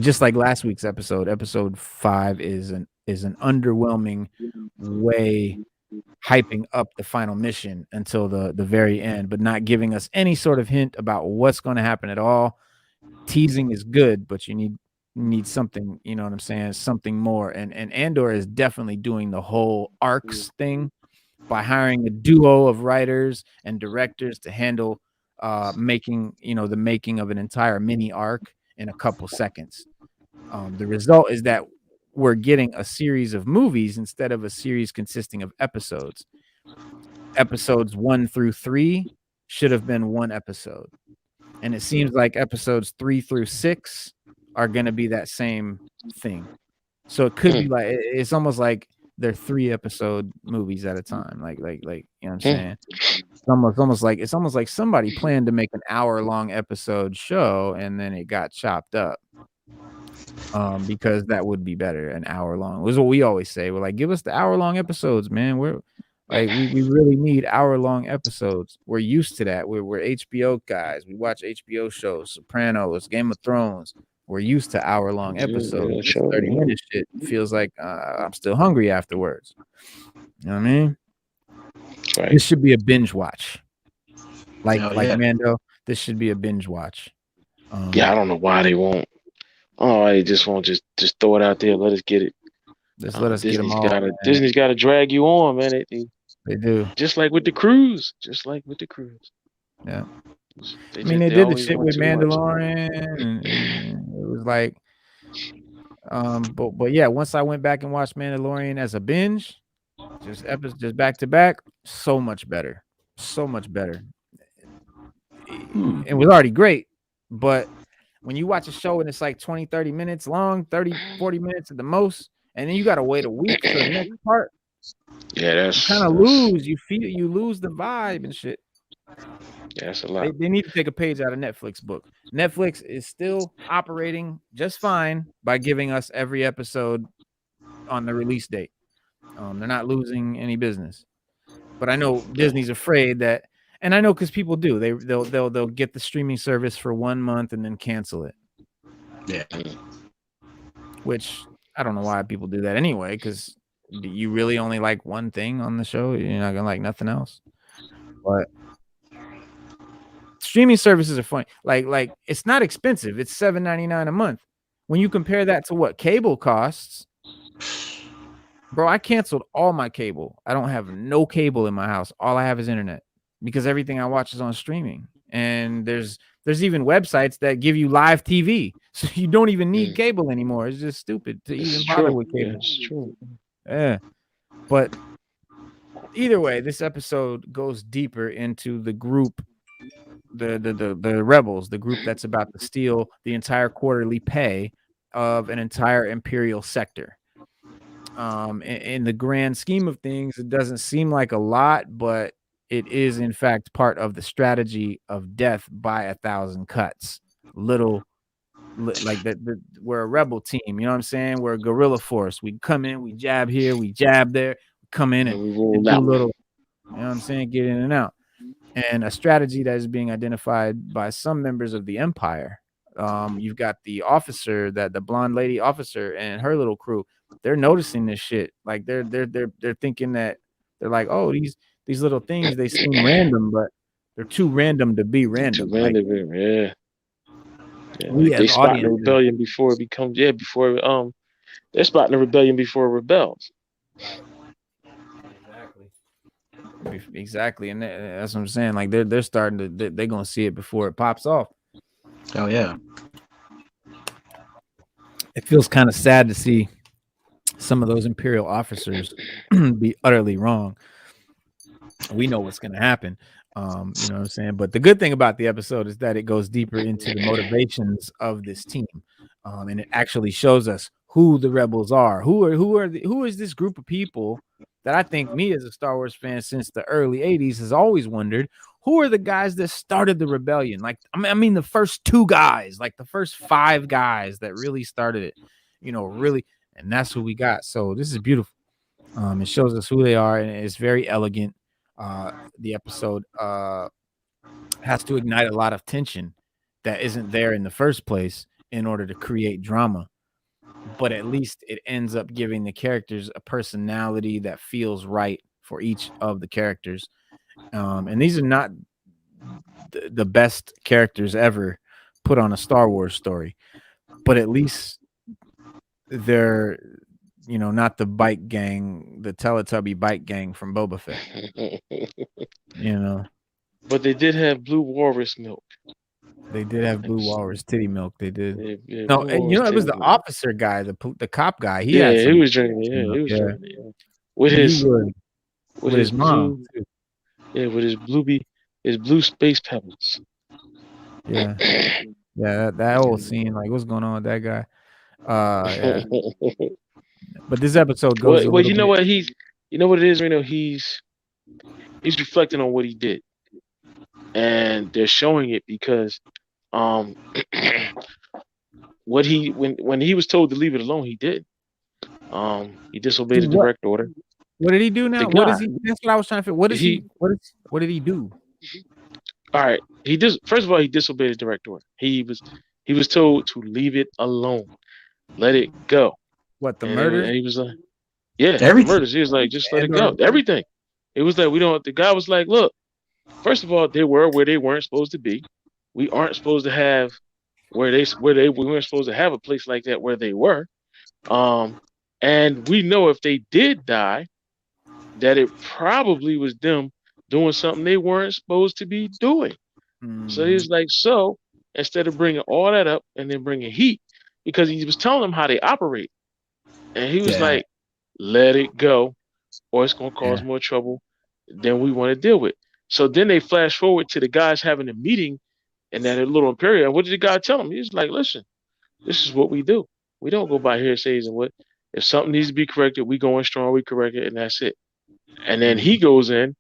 just like last week's episode 5 is an underwhelming way hyping up the final mission until the very end, but not giving us any sort of hint about what's going to happen at all. Teasing is good, but you need something, you know what I'm saying? Something more. And Andor is definitely doing the whole arcs thing by hiring a duo of writers and directors to handle making of an entire mini arc in a couple seconds. The result is that we're getting a series of movies instead of a series consisting of episodes. Episodes 1 through 3 should have been one episode. And it seems like episodes 3 through 6 are going to be that same thing. So it could be like, it's almost like they're 3 episode movies at a time. Like, you know what I'm saying? It's almost like somebody planned to make an hour-long episode show and then it got chopped up. Because that would be better, an hour long. It was what we always say. We're like, give us the hour-long episodes, man. We're like, we really need hour-long episodes. We're used to that. We're HBO guys. We watch HBO shows, Sopranos, Game of Thrones. We're used to hour-long episodes. This 30-minute shit feels like I'm still hungry afterwards. You know what I mean? Right. This should be a binge watch. Like Mando, this should be a binge watch. Yeah, I don't know why they won't. Oh, they just won't just throw it out there. Let us get it. Just let us get them all. Disney's got to drag you on, man. They do. Just like with the cruise. Yeah. They did the shit with Mandalorian, and it was like, but yeah. Once I went back and watched Mandalorian as a binge, just back to back, so much better. It was already great, but when you watch a show and it's like 20, 30 minutes long, 30, 40 minutes at the most, and then you got to wait a week for the next part. Yeah, that's kind of lose. You lose the vibe and shit. Yeah, that's a lot. They need to take a page out of Netflix book. Netflix is still operating just fine by giving us every episode on the release date. They're not losing any business. But I know Disney's afraid that, and I know because people do. They'll get the streaming service for 1 month and then cancel it. Yeah. Which I don't know why people do that anyway, because you really only like one thing on the show. You're not gonna like nothing else. But streaming services are funny. Like it's not expensive. It's $7.99 a month. When you compare that to what cable costs, bro, I canceled all my cable. I don't have no cable in my house. All I have is internet because everything I watch is on streaming. And there's even websites that give you live TV, so you don't even need cable anymore. It's just stupid to even bother with cable. It's true. Yeah, but either way, this episode goes deeper into the group, the rebels, the group that's about to steal the entire quarterly pay of an entire Imperial sector. In the grand scheme of things, it doesn't seem like a lot, but it is in fact part of the strategy of death by 1,000 cuts. Like that, we're a rebel team, you know what I'm saying? We're a guerrilla force. We come in, we jab here, we jab there, we come in and do a little, you know what I'm saying, get in and out. And a strategy that is being identified by some members of the Empire. You've got the officer, the blonde lady officer and her little crew. They're noticing this shit. Like they're thinking that they're like, oh, these little things, they seem random, but they're too random to be random. Yeah. They spotting the rebellion before it becomes they're spotting the rebellion before it rebels. Exactly. Exactly, and that's what I'm saying. Like they're starting to they're gonna see it before it pops off. Oh yeah. It feels kind of sad to see some of those Imperial officers be utterly wrong. We know what's going to happen. You know what I'm saying? But the good thing about the episode is that it goes deeper into the motivations of this team. And it actually shows us who the rebels are. Who is this group of people that I think me as a Star Wars fan since the early 80s has always wondered, who are the guys that started the rebellion? Like, I mean the first two guys, like the first five guys that really started it, really, and that's who we got. So this is beautiful. It shows us who they are, and it's very elegant. The episode has to ignite a lot of tension that isn't there in the first place in order to create drama. But at least it ends up giving the characters a personality that feels right for each of the characters. And these are not the best characters ever put on a Star Wars story, but at least they're not the bike gang, the Teletubby bike gang from Boba Fett. But they did have Blue Walrus milk. They did have Blue Walrus titty milk. They did. Yeah, No, and it was the officer guy, the cop guy. He had he some. was drinking. Yeah, he was drinking. Yeah. With He with his mom. blue, yeah, with his blue space pebbles. Yeah, yeah. That whole scene, like, what's going on with that guy? Yeah. But this episode goes. Well, you know what you know what it is, Reno. He's reflecting on what he did, and they're showing it because, what when he was told to leave it alone, he did. He disobeyed the direct order. What did he do now? What is he? That's what I was trying to figure. What is he? What did he do? All right. First of all, he disobeyed the direct order. He was told to leave it alone, let it go. What, the murder? And he was like, yeah, the murders. He was like, just let it go. Everything. It was like, the guy was like, look, first of all, they were where they weren't supposed to be. We aren't supposed to have we weren't supposed to have a place like that where they were. And we know if they did die, that it probably was them doing something they weren't supposed to be doing. So he was like, so instead of bringing all that up and then bringing heat, because he was telling them how they operate, and he was like, let it go, or it's going to cause more trouble than we want to deal with. So then they flash forward to the guys having a meeting in that little Imperial. And what did the guy tell them? He was like, listen, this is what we do. We don't go by hearsays and what. If something needs to be corrected, we go in strong, we correct it, and that's it. And then he goes in,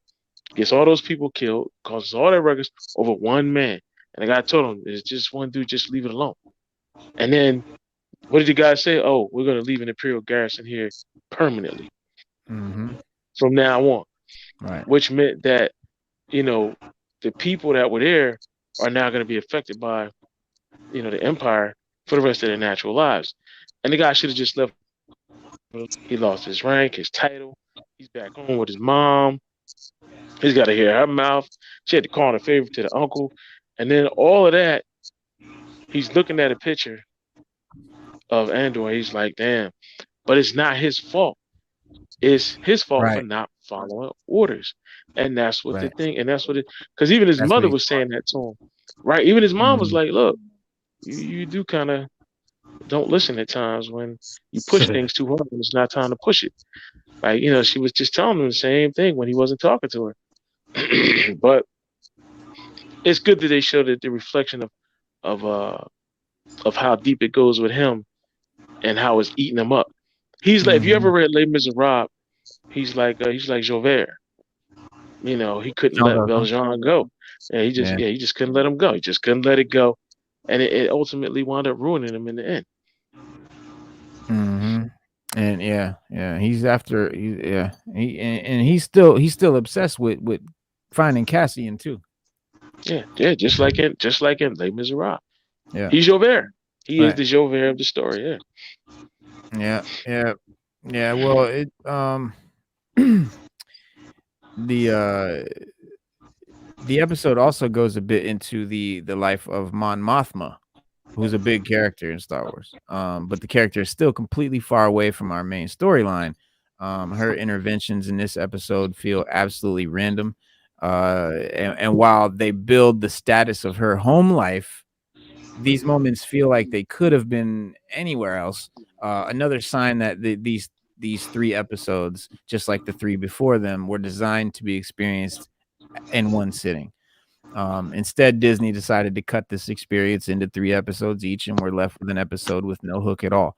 gets all those people killed, causes all that ruckus over one man. And the guy told him, it's just one dude, just leave it alone. And then what did the guy say? Oh, we're going to leave an Imperial garrison here permanently from now on. Right. Which meant that, the people that were there are now going to be affected by, the Empire for the rest of their natural lives. And the guy should have just left. He lost his rank, his title. He's back home with his mom. He's got to hear her mouth. She had to call in a favor to the uncle. And then all of that, he's looking at a picture of Andor. He's like, damn. But it's not his fault. It's his fault for not following orders. And that's what the thing, and that's what it, because even his mother was saying that to him. Right? Even his mom was like, look, you do kind of don't listen at times when you push things too hard and it's not time to push it. Like, she was just telling him the same thing when he wasn't talking to her. But it's good that they showed the reflection of how deep it goes with him and how it's eating him up. He's like, if you ever read Les Miserables, he's like Javert. He couldn't let Valjean go. Yeah, he just couldn't let him go. He just couldn't let it go, and it ultimately wound up ruining him in the end. And he's after he's still obsessed with finding Cassian too. Yeah, just like in Les Miserables. Yeah, he's Javert. He is the Javert of the story. Yeah. Well, it the episode also goes a bit into the life of Mon Mothma, who's a big character in Star Wars. But the character is still completely far away from our main storyline. Her interventions in this episode feel absolutely random. And while they build the status of her home life, these moments feel like they could have been anywhere else. Another sign that these 3 episodes, just like the 3 before them, were designed to be experienced in one sitting. Instead, Disney decided to cut this experience into 3 episodes each, and we're left with an episode with no hook at all.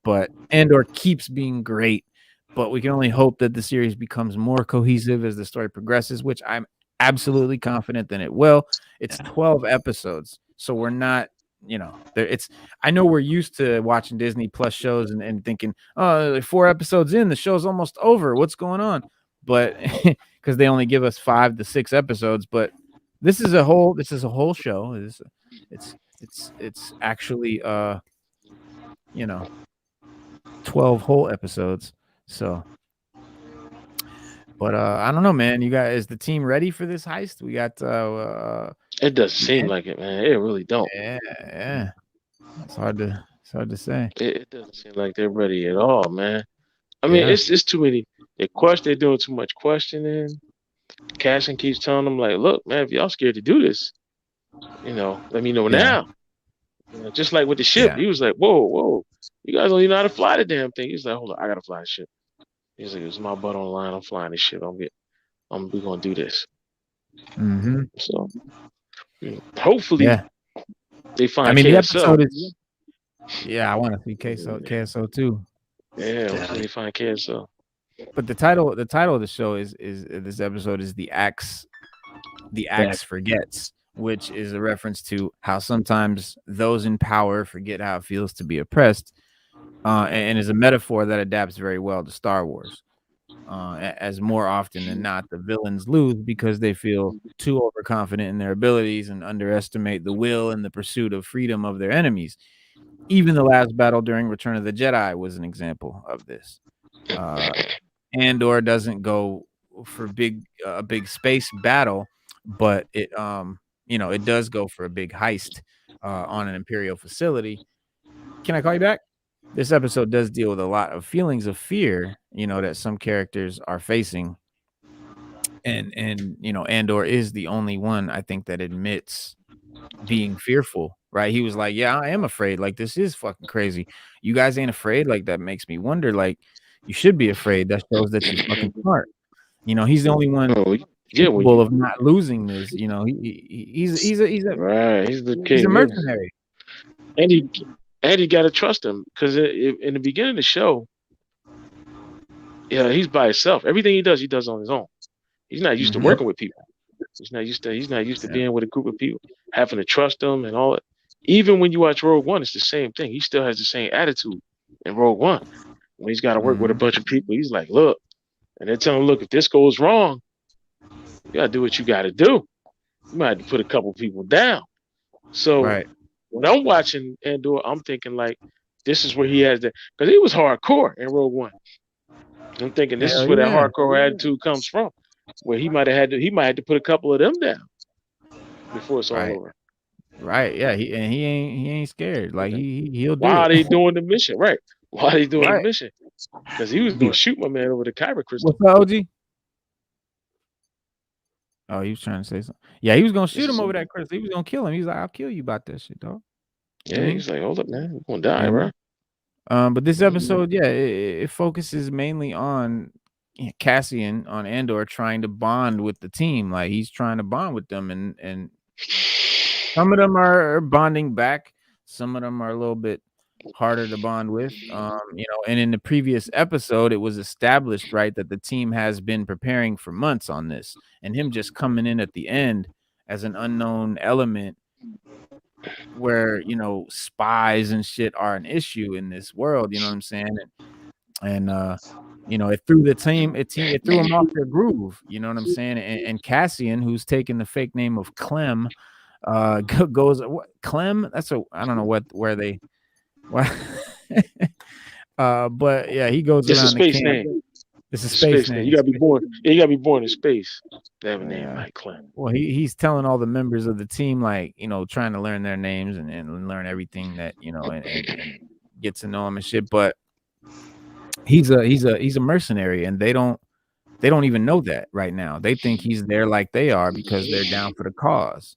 But Andor keeps being great, but we can only hope that the series becomes more cohesive as the story progresses, which I'm absolutely confident that it will. It's 12 episodes, so we're not, there. It's I know we're used to watching Disney Plus shows and thinking, oh, 4 episodes in, the show's almost over. What's going on? But because they only give us 5 to 6 episodes, but this is a whole show. It's actually 12 whole episodes. So, but I don't know, man. You guys, is the team ready for this heist? We got It doesn't seem like it, man. It really don't. yeah. It's hard to say. It doesn't seem like they're ready at all, man. I mean, Yeah. it's too many. They're doing too much questioning. Cashin keeps telling them like, "Look, man, if y'all scared to do this, let me know now." Just like with the ship, he was like, "Whoa, you guys don't even know how to fly the damn thing." He's like, "Hold on, I gotta fly the ship." He's like, "It's my butt on the line. I'm flying this shit. We gonna do this." Mm-hmm. So, hopefully, they find. I mean, KSO. the episode is. Yeah, I want to see KSO too. Yeah, hopefully they find KSO. But the title of the show is this episode is The Axe Forgets, which is a reference to how sometimes those in power forget how it feels to be oppressed, and is a metaphor that adapts very well to Star Wars. As more often than not, the villains lose because they feel too overconfident in their abilities and underestimate the will and the pursuit of freedom of their enemies. Even the last battle during Return of the Jedi was an example of this. Andor doesn't go for a big space battle, but it it does go for a big heist on an Imperial facility. Can I call you back? This episode does deal with a lot of feelings of fear, that some characters are facing. And Andor is the only one, I think, that admits being fearful, right? He was like, yeah, I am afraid. Like, this is fucking crazy. You guys ain't afraid? Like, that makes me wonder. Like, you should be afraid. That shows that you're fucking smart. He's the only one capable of not losing this. He's a mercenary. And you got to trust him because in the beginning of the show, he's by himself. Everything he does on his own. He's not used to working with people. He's not used to being with a group of people, having to trust them and all that. Even when you watch Rogue One, it's the same thing. He still has the same attitude in Rogue One. When he's got to work with a bunch of people, he's like, look, and they're telling him, look, if this goes wrong, you got to do what you got to do. You might have to put a couple people down. So when I'm watching Andor, I'm thinking like, this is where he has that, because he was hardcore in Rogue One. I'm thinking this is where that hardcore attitude comes from, where he might have to put a couple of them down before it's all over. Right. Yeah. He ain't scared. Like he'll do Why are it. they doing the mission? Right. Why are they doing the mission? Because he was going to shoot my man over the Kyber crystal. What's up, OG? Oh, he was trying to say something. Yeah, he was going to shoot him over that crystal. He was going to kill him. He's like, I'll kill you about that shit, dog. Yeah, he's like, hold up, man. We're going to die, bro. But this episode, it focuses mainly on Cassian, on Andor, trying to bond with the team. Like, he's trying to bond with them, and some of them are bonding back. Some of them are a little bit harder to bond with. And in the previous episode, it was established, right, that the team has been preparing for months on this, and him just coming in at the end as an unknown element where spies and shit are an issue in this world, you know what I'm saying? And it threw the team, it threw them off their groove, you know what I'm saying? And Cassian, who's taken the fake name of Clem, goes, what, Clem? I don't know where they but yeah, he goes it's around a space the camp. name. It's a space name. You gotta be born. Yeah, you gotta be born in space. They have a name like Clem. Well, he's telling all the members of the team, like, trying to learn their names and learn everything that, and get to know them and shit. But he's a mercenary, and they don't even know that right now. They think he's there like they are because they're down for the cause.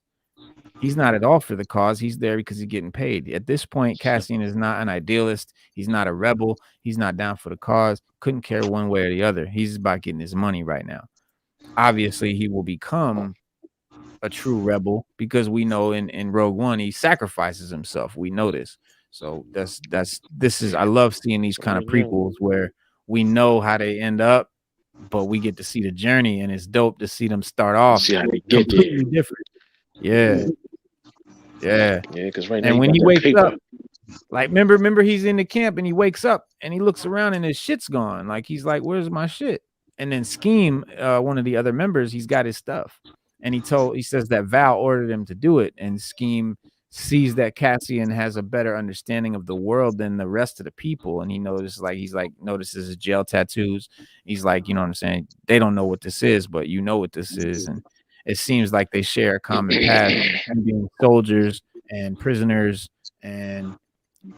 He's not at all for the cause. He's there because he's getting paid. At this point, Cassian is not an idealist. He's not a rebel. He's not down for the cause. Couldn't care one way or the other. He's about getting his money right now. Obviously, he will become a true rebel because we know in Rogue One he sacrifices himself. We know this. So this is I love seeing these kind of prequels where we know how they end up, but we get to see the journey, and it's dope to see them start off See how they get completely there. different. Yeah. Yeah. Yeah, because right now And you when got he that wakes paper. up, like remember he's in the camp and he wakes up and he looks around and his shit's gone. Like he's like, "Where's my shit?" And then Scheme, one of the other members, he's got his stuff. And he says that Val ordered him to do it. And Scheme sees that Cassian has a better understanding of the world than the rest of the people. And he notices his jail tattoos. He's like, you know what I'm saying? They don't know what this is, but you know what this is. And it seems like they share a common past, them being soldiers and prisoners,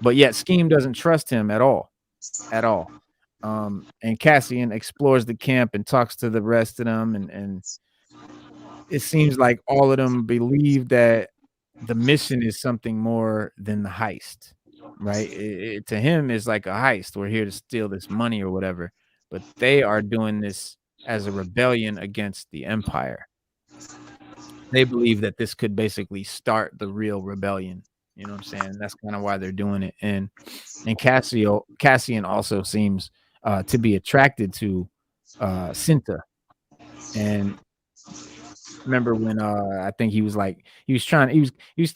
but yet Scheme doesn't trust him at all. At all. And Cassian explores the camp and talks to the rest of them, and it seems like all of them believe that the mission is something more than the heist, right? To him, it's like a heist. We're here to steal this money or whatever, but they are doing this as a rebellion against the Empire. They believe that this could basically start the real rebellion. You know what I'm saying? That's kind of why they're doing it. And Cassian also seems to be attracted to Cinta. And remember when I think he was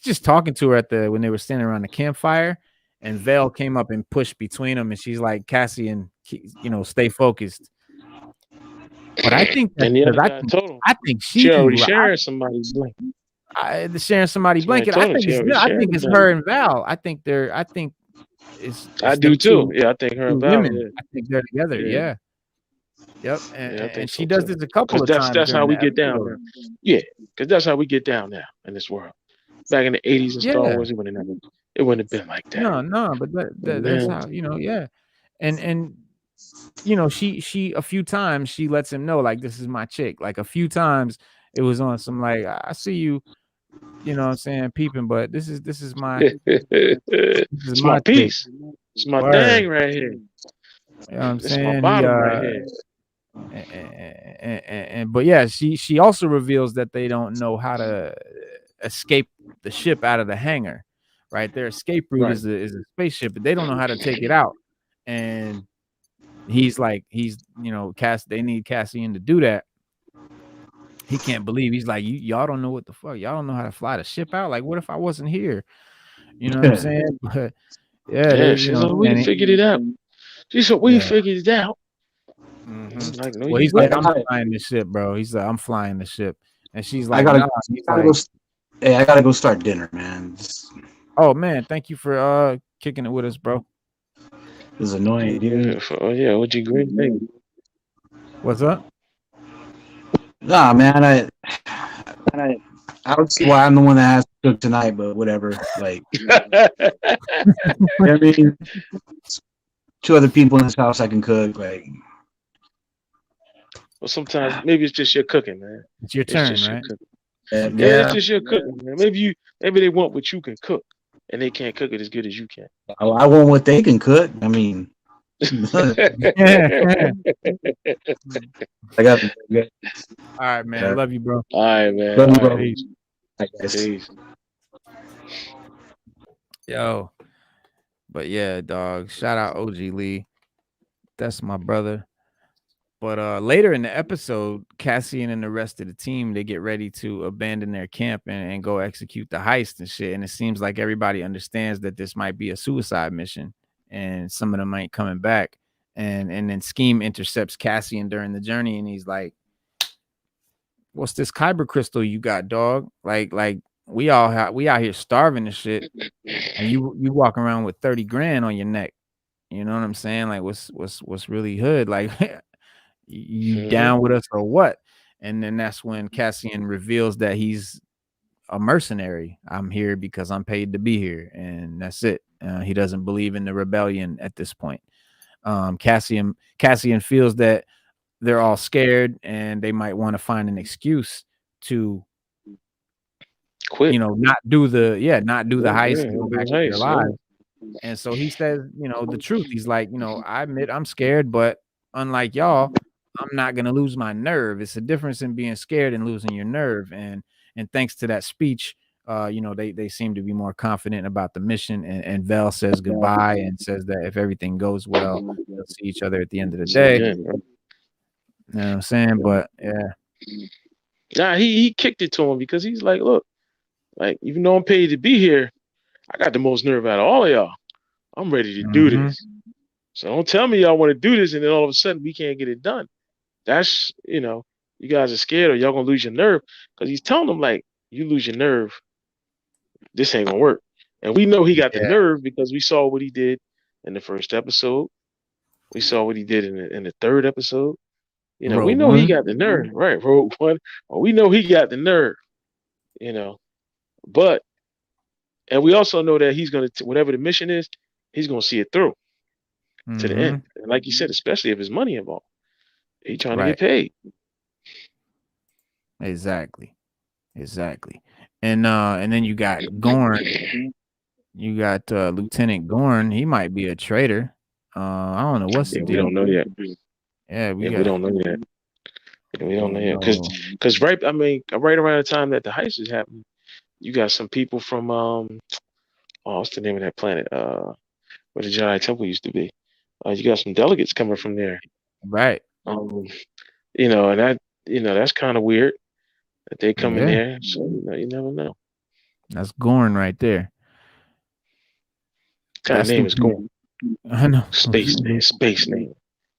just talking to her when they were standing around the campfire, and Vale came up and pushed between them, and she's like, "Cassian, stay focused." But I think that And the other guy told him I think she already sharing somebody's blanket. Sharing somebody's blanket. I think it's her and Val. I think it's I do too. Yeah, I think her and Val. Women. Yeah. I think they're together. Yeah. Yep. And she so does too. this a couple of times. That's how we get down now. Yeah, because that's how we get down now in this world. Back in the 80s in Star Wars, it wouldn't have been like that. No, but that's how, yeah. And she a few times she lets him know, like, this is my chick. Like a few times it was on some like, I see you, you know what I'm saying, peeping, but this is my it's my piece. It's my thing right here. You know what I'm saying? My bottom right here. But yeah, she also reveals that they don't know how to escape the ship out of the hangar, right? Their escape route is a spaceship, but they don't know how to take it out. And he's they need Cassian to do that. He can't believe, he's like, y'all don't know what the fuck, y'all don't know how to fly the ship out. Like, what if I wasn't here? You know what I'm saying? But she's like, we figured it out. She said, we figured it out. Mm-hmm. Like, no, well, he's like, I'm flying the ship, bro. He's like, I'm flying the ship, and she's like, I gotta go start dinner, man. Oh man, thank you for kicking it with us, bro. This is annoying, dude. Yeah, what'd you agree? What's up? Nah, man, I don't see why I'm the one that has to cook tonight, but whatever. Like, I mean, 2 other people in this house I can cook. Like, well, sometimes maybe it's just your cooking, man. It's your turn, right? It's just your cooking, man. Maybe they want what you can cook, and they can't cook it as good as you can. I want what they can cook. I mean, I got. All right, man. Love you, bro. All right, man. Love you, bro. Peace. Yo, but yeah, dog. Shout out OG Lee. That's my brother. But later in the episode, Cassian and the rest of the team, they get ready to abandon their camp and go execute the heist and shit. And it seems like everybody understands that this might be a suicide mission, and some of them ain't coming back. And then Scheme intercepts Cassian during the journey, and he's like, "What's this kyber crystal you got, dog? Like we out here starving and shit, and you walking around with 30 grand on your neck. You know what I'm saying? Like, what's really hood? Like, you down with us or what?" And then that's when Cassian reveals that he's a mercenary. I'm here because I'm paid to be here, and that's it. He doesn't believe in the rebellion at this point. Cassian feels that they're all scared and they might want to find an excuse to, Quit. not do the Yeah, heist yeah, and go back to their nice. Yeah. lives. And so he says, the truth. He's like, I admit I'm scared, but unlike y'all, I'm not gonna lose my nerve. It's a difference in being scared and losing your nerve. And thanks to that speech, they seem to be more confident about the mission. And Vel says goodbye and says that if everything goes well, they'll see each other at the end of the See day. again, bro. You know what I'm saying? But yeah, Nah, he kicked it to him because he's like, look, like even though I'm paid to be here, I got the most nerve out of all of y'all. I'm ready to do hmm this. So don't tell me y'all want to do this and then all of a sudden we can't get it done. That's you guys are scared or y'all gonna lose your nerve. Because he's telling them like, you lose your nerve, this ain't gonna work. And we know he got the yeah, nerve because we saw what he did in the first episode. We saw what he did in the third episode. We Rogue know he One. got the nerve, right? Rogue One. Well, we know he got the nerve, you know. But and we also know that he's gonna whatever the mission is, he's gonna see it through to the hmm end. And like you said, especially if there's money involved, he trying to get Right. paid. Exactly. Exactly. And then you got Gorn. You got Lieutenant Gorn. He might be a traitor. I don't know what's the Yeah, we deal. don't know yet. Yeah, we Yeah, we got don't know yet. Yeah, we don't know you yet. know Cause right, I mean, right around the time that the heist is happening, you got some people from what's the name of that planet? Where the Jedi Temple used to be. You got some delegates coming from there. right. Um, and that's kind of weird that they come in Yeah, there. So you never know. that's Gorn right there. What kind of That's name is Lieutenant. going? I know. Space name. Space name.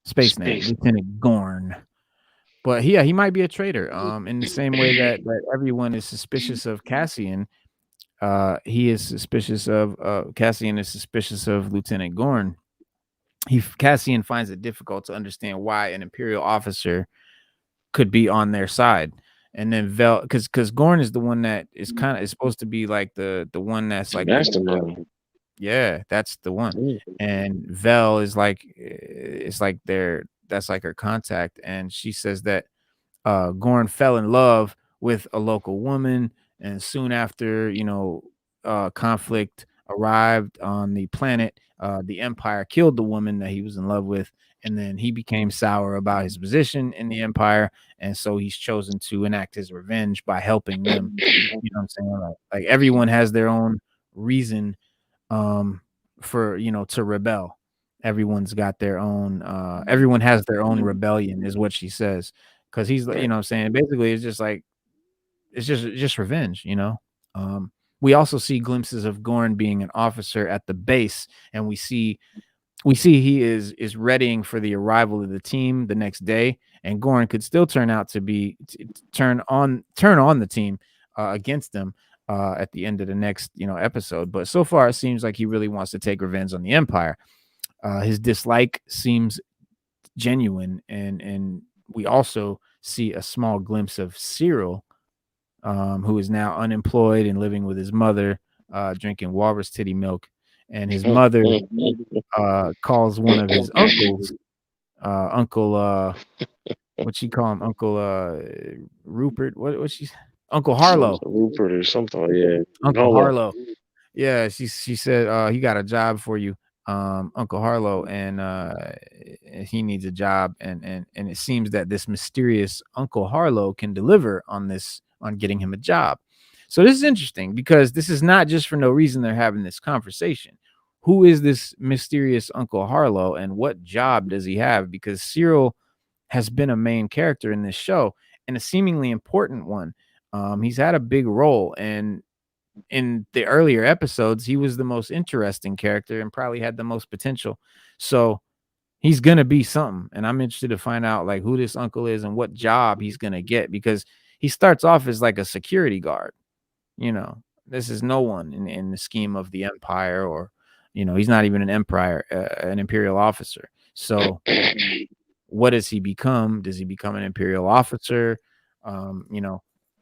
Space name, Space. Lieutenant Gorn. But he might be a traitor. In the same way that everyone is suspicious of Cassian, Cassian is suspicious of Lieutenant Gorn. Cassian finds it difficult to understand why an Imperial officer could be on their side. And then Vel, because Gorn is the one that is supposed to be like the one that's like Mastermind. yeah, that's the one. And Vel is like it's like that's like her contact, and she says that Gorn fell in love with a local woman, and soon after, conflict arrived on the planet, the Empire killed the woman that he was in love with, and then he became sour about his position in the Empire, and so he's chosen to enact his revenge by helping them. You know what I'm saying? Like everyone has their own reason for to rebel. Everyone's got their own everyone has their own rebellion is what she says, because he's like, you know what I'm saying, basically it's just like it's just revenge. We also see glimpses of Gorn being an officer at the base, and we see he is readying for the arrival of the team the next day, and Gorn could still turn out to be turn on the team against them at the end of the next episode. But so far, it seems like he really wants to take revenge on the Empire. His dislike seems genuine, and we also see a small glimpse of Cyril, who is now unemployed and living with his mother, drinking walrus titty milk, and his mother calls one of his uncles, Uncle what she call him, Uncle Rupert, what she Uncle Harlow. Rupert or something. Yeah. Uncle Harlow. Harlow. Yeah, she said he got a job for you, Uncle Harlow, and he needs a job, and it seems that this mysterious Uncle Harlow can deliver on getting him a job. So this is interesting because this is not just for no reason they're having this conversation. Who is this mysterious Uncle Harlow, and what job does he have? Because Cyril has been a main character in this show, and a seemingly important one. He's had a big role, and in the earlier episodes, he was the most interesting character and probably had the most potential. So he's gonna be something, and I'm interested to find out like who this uncle is and what job he's gonna get, because he starts off as like a security guard. This is no one in the scheme of the Empire, or he's not even an Imperial officer. So what does he become? Does he become an Imperial officer?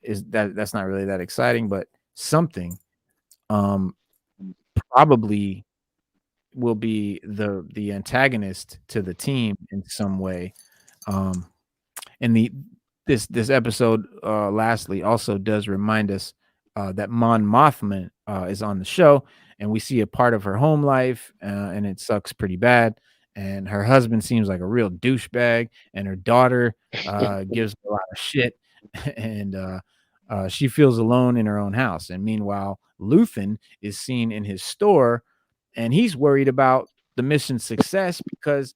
Is that's not really that exciting, but something. Probably will be the antagonist to the team in some way. Um, and this episode, lastly, also does remind us that Mon Mothman is on the show, and we see a part of her home life, and it sucks pretty bad. And her husband seems like a real douchebag, and her daughter gives her a lot of shit, and she feels alone in her own house. And meanwhile, Luthen is seen in his store, and he's worried about the mission's success because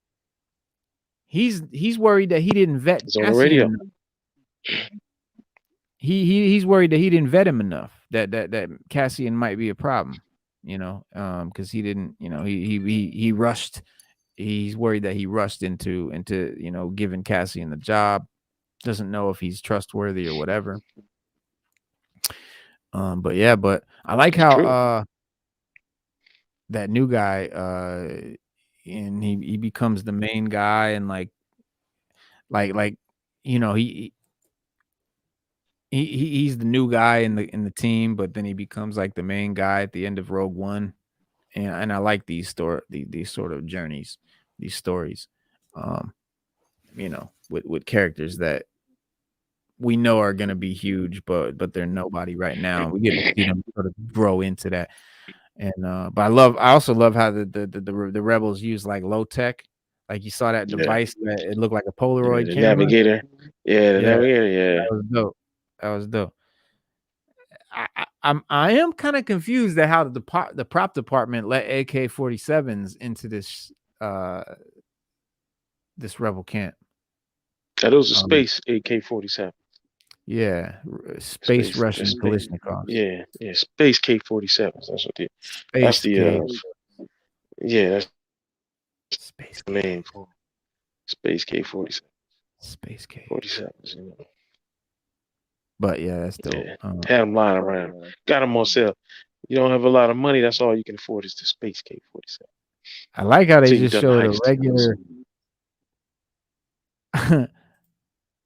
he's worried that he didn't vet It's on the Cassian radio. enough. He's worried that he didn't vet him enough. That Cassian might be a problem, because he didn't, he rushed. He's worried that he rushed into giving Cassian the job. Doesn't know if he's trustworthy or whatever. But I like It's how true. that new guy and he becomes the main guy, and like he's the new guy in the team, but then he becomes like the main guy at the end of Rogue One, and I like these sort of journeys, these stories, with characters that we know are going to be huge, but they're nobody right now. We get to see them sort of grow into that. And but I also love how the rebels use like low tech, like you saw that Yeah. device that it looked like a Yeah, Polaroid the camera. navigator. Yeah, the Yeah, navigator. Yeah. that was dope. That was dope. I am kind of confused at how the prop department let AK-47s into this rebel camp. That was a space AK-47. Yeah, space Russian Space. Kalashnikovs. Yeah, space K-47s. That's what Space K. Yeah, that's Space the name for space K-47. Space K. 47s. But yeah, that's dope. Yeah. Had them lying around. Got them on sale. You don't have a lot of money. That's all you can afford is the space K-47. I like how they So you just done showed a heist. regular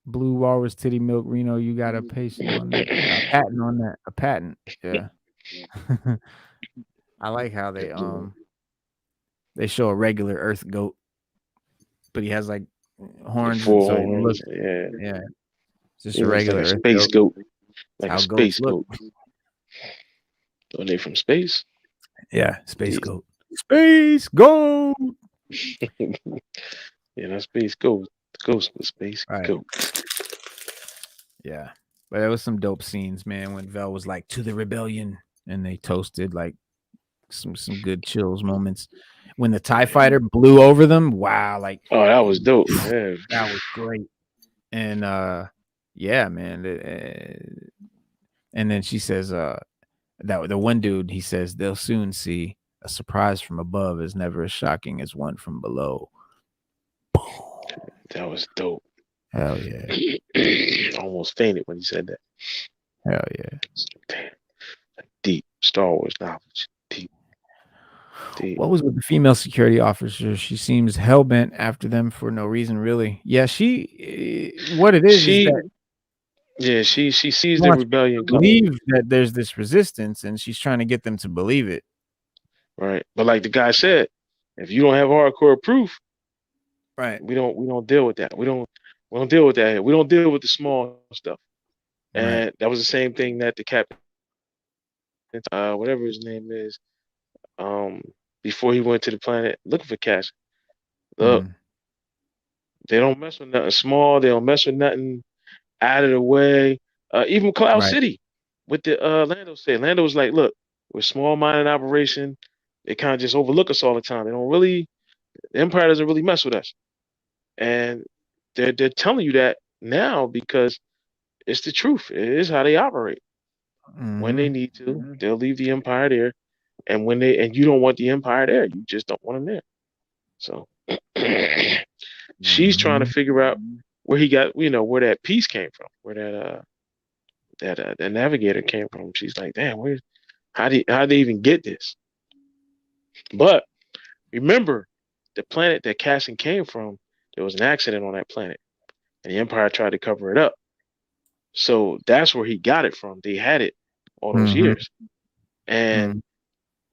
Blue Walrus Titty Milk Reno. You got a patient on that, a patent on that, a patent. Yeah. I like how they show a regular Earth goat, but he has like horns, and Four so it horns. looks, Yeah. it's just He a looks like regular a Earth space goat. goat. Like How a space goats goat. Are they from space? Yeah, space goat. Space goat. Yeah, that's space goat. Ghost with space goat. Yeah, but there was some dope scenes, man, when Vel was like, "To the rebellion," and they toasted, like some good chills moments. When the TIE fighter blew over them, wow, like, oh, that was dope. Yeah. That was great. And yeah, man. And then she says, that the one dude, he says, they'll soon see a surprise from above is never as shocking as one from below. That was dope. Hell yeah. Almost fainted when he said that. Hell yeah. Damn. Deep Star Wars knowledge. Deep. What was with the female security officer? She seems hell-bent after them for no reason, really. Yeah, what it is that she sees the rebellion believe that there's this resistance, and she's trying to get them to believe it. Right. But like the guy said, if you don't have hardcore proof, right, we don't deal with that. We don't deal with that here. We don't deal with the small stuff. And that was the same thing that the captain, whatever his name is, before he went to the planet looking for Cash. Look, they don't mess with nothing small. They don't mess with nothing out of the way. Even Cloud City with the Lando said. Lando was like, look, we're a small-minded operation. They kind of just overlook us all the time. They don't really, the Empire doesn't really mess with us. And they're telling you that now because it's the truth. It is how they operate. When they need to, they'll leave the Empire there. And and you don't want the Empire there, you just don't want them there. So she's trying to figure out where he got, where that piece came from, where that navigator came from. She's like, damn, how they even get this? But remember, the planet that Cassian came from, there was an accident on that planet, and the Empire tried to cover it up. So that's where he got it from. They had it all those years, and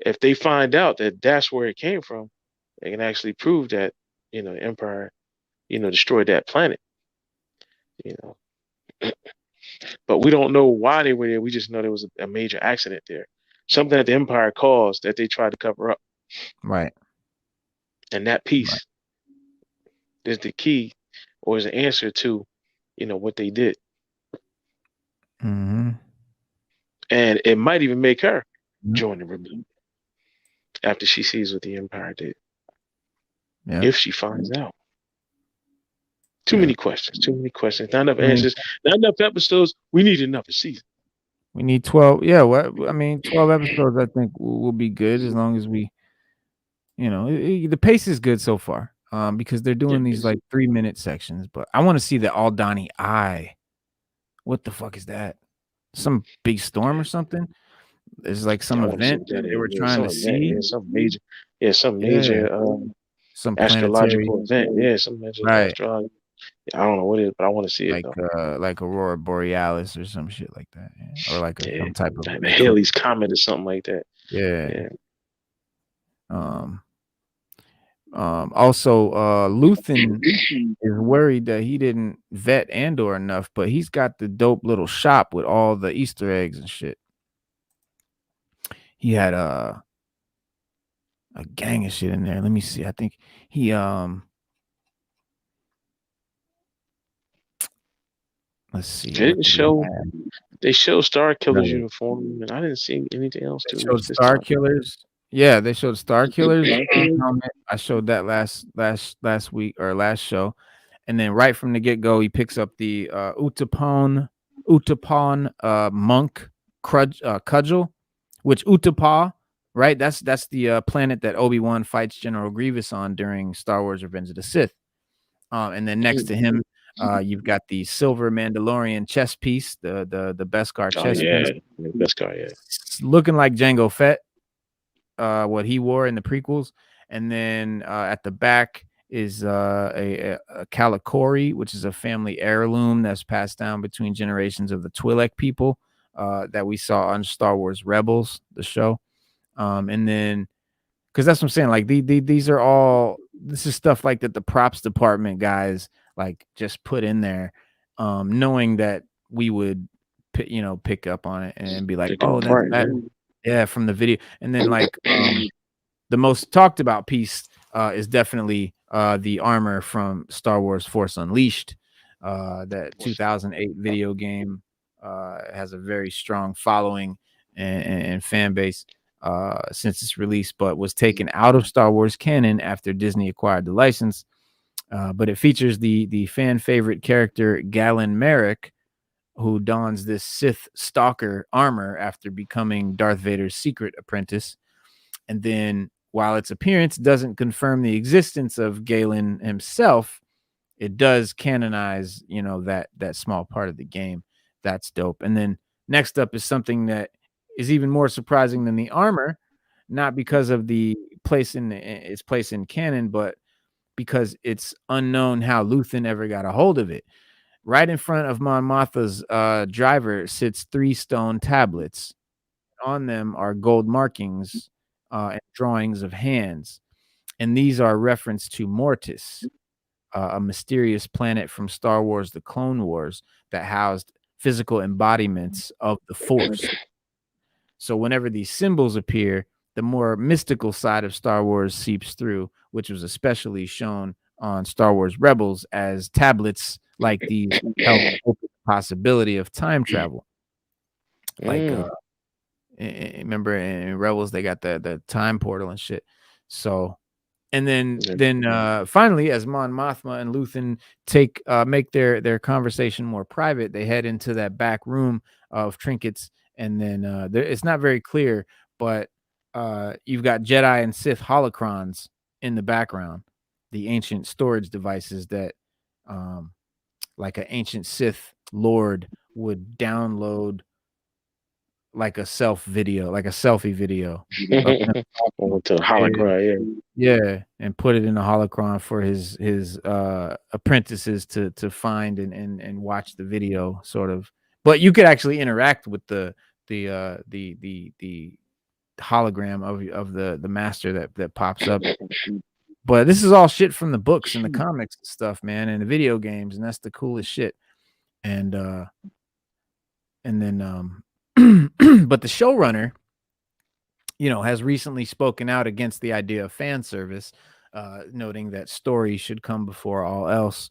if they find out that that's where it came from, they can actually prove that the Empire destroyed that planet. You know, but we don't know why they were there. We just know there was a major accident there, something that the Empire caused that they tried to cover up, Right. and that piece is the key, or is the answer to what they did, Mm-hmm. and it might even make her join the rebellion after she sees what the Empire did. Yeah. If she finds out. Too Yeah. many questions. Too many questions. Not enough I mean, answers. Not enough episodes. We need another season. we need 12. Yeah, I mean, 12 episodes. I think will be good as long as we, the pace is good so far. Because they're doing these like 3-minute sections, but I want to see the Aldani Eye. What the fuck is that? Some big storm or something? There's like some I want to see event what that they is. were Yeah, trying some to event. see. Yeah, some major. Yeah, some Yeah, major some planetary, astrological event. Yeah, some major right? astrology. I don't know what it is, but I want to see it though. Like Aurora Borealis or some shit like that, yeah. Or like Yeah, some type of like the eclipse. Halley's Comet or something like that. Yeah. Yeah. Also, Luthen is worried that he didn't vet Andor enough, but he's got the dope little shop with all the Easter eggs and shit. He had a gang of shit in there. Let me see. I think he let's see. They didn't show. They showed Star Killer's Right. uniform, and I didn't see anything else They too showed much this Star time. Killers. Yeah, they showed Star Killers helmet. I showed that last week or last show. And then right from the get-go, he picks up the Utapon monk cudgel, which Utapau, right? That's the planet that Obi-Wan fights General Grievous on during Star Wars Revenge of the Sith. And then next to him, you've got the silver Mandalorian chess piece, the Beskar chess piece. Beskar, yeah. Looking like Jango Fett, what he wore in the prequels. And then at the back is a Kalikori, which is a family heirloom that's passed down between generations of the Twi'lek people that we saw on Star Wars Rebels, the show. And then, because that's what I'm saying, like these are all, this is stuff like that the props department guys like just put in there, knowing that we would, pick up on it and be like, oh, that's that, yeah, from the video. And then like the most talked about piece is definitely the armor from Star Wars Force Unleashed. That 2008 video game has a very strong following and fan base since its release, but was taken out of Star Wars canon after Disney acquired the license. But it features the fan favorite character Galen Merrick, who dons this Sith stalker armor after becoming Darth Vader's secret apprentice. And then, while its appearance doesn't confirm the existence of Galen himself, it does canonize, that small part of the game. That's dope. And then next up is something that is even more surprising than the armor, not because of the its place in canon, but because it's unknown how Luthen ever got a hold of it. Right in front of Mon Mothma's driver sits 3 stone tablets. On them are gold markings and drawings of hands. And these are reference to Mortis, a mysterious planet from Star Wars: The Clone Wars that housed physical embodiments of the Force. So whenever these symbols appear, the more mystical side of Star Wars seeps through, which was especially shown on Star Wars Rebels as tablets like these help open the possibility of time travel. Like remember in Rebels they got the time portal and shit. So and then finally, as Mon Mothma and Luthen make their conversation more private, they head into that back room of trinkets, and then it's not very clear, but you've got Jedi and Sith holocrons in the background, the ancient storage devices that like an ancient Sith Lord would download like a selfie video to the holocron, yeah, and put it in a holocron for his apprentices to find and watch the video, sort of. But you could actually interact with the hologram of the master that pops up. But this is all shit from the books and the comics and stuff, man, and the video games, and that's the coolest shit. And then but the showrunner, has recently spoken out against the idea of fan service, noting that story should come before all else,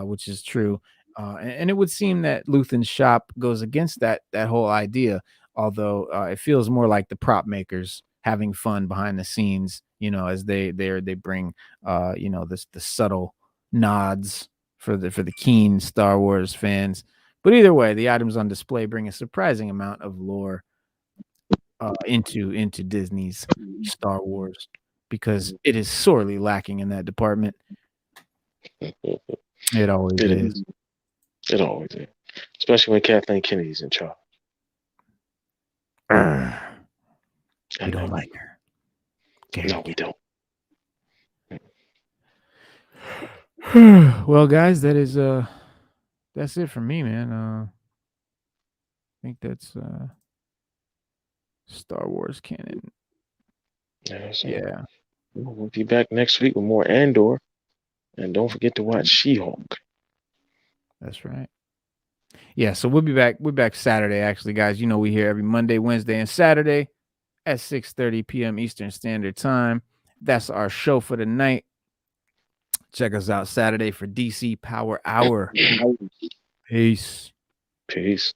which is true. And it would seem that Luthen's shop goes against that whole idea, although it feels more like the prop makers having fun behind the scenes, as they bring the subtle nods for the keen Star Wars fans. But either way, the items on display bring a surprising amount of lore into Disney's Star Wars, because it is sorely lacking in that department. It always is. It always is, especially when Kathleen Kennedy's in charge. We don't like her. No, we don't. Well, guys, that's it for me, man. I think that's Star Wars canon. Yeah. We'll be back next week with more Andor, and don't forget to watch She-Hulk. That's right. Yeah, so we'll be back. We're back Saturday, actually, guys. We here every Monday, Wednesday, and Saturday at 6:30 p.m. Eastern Standard Time. That's our show for the night. Check us out Saturday for DC Power Hour. Peace. Peace.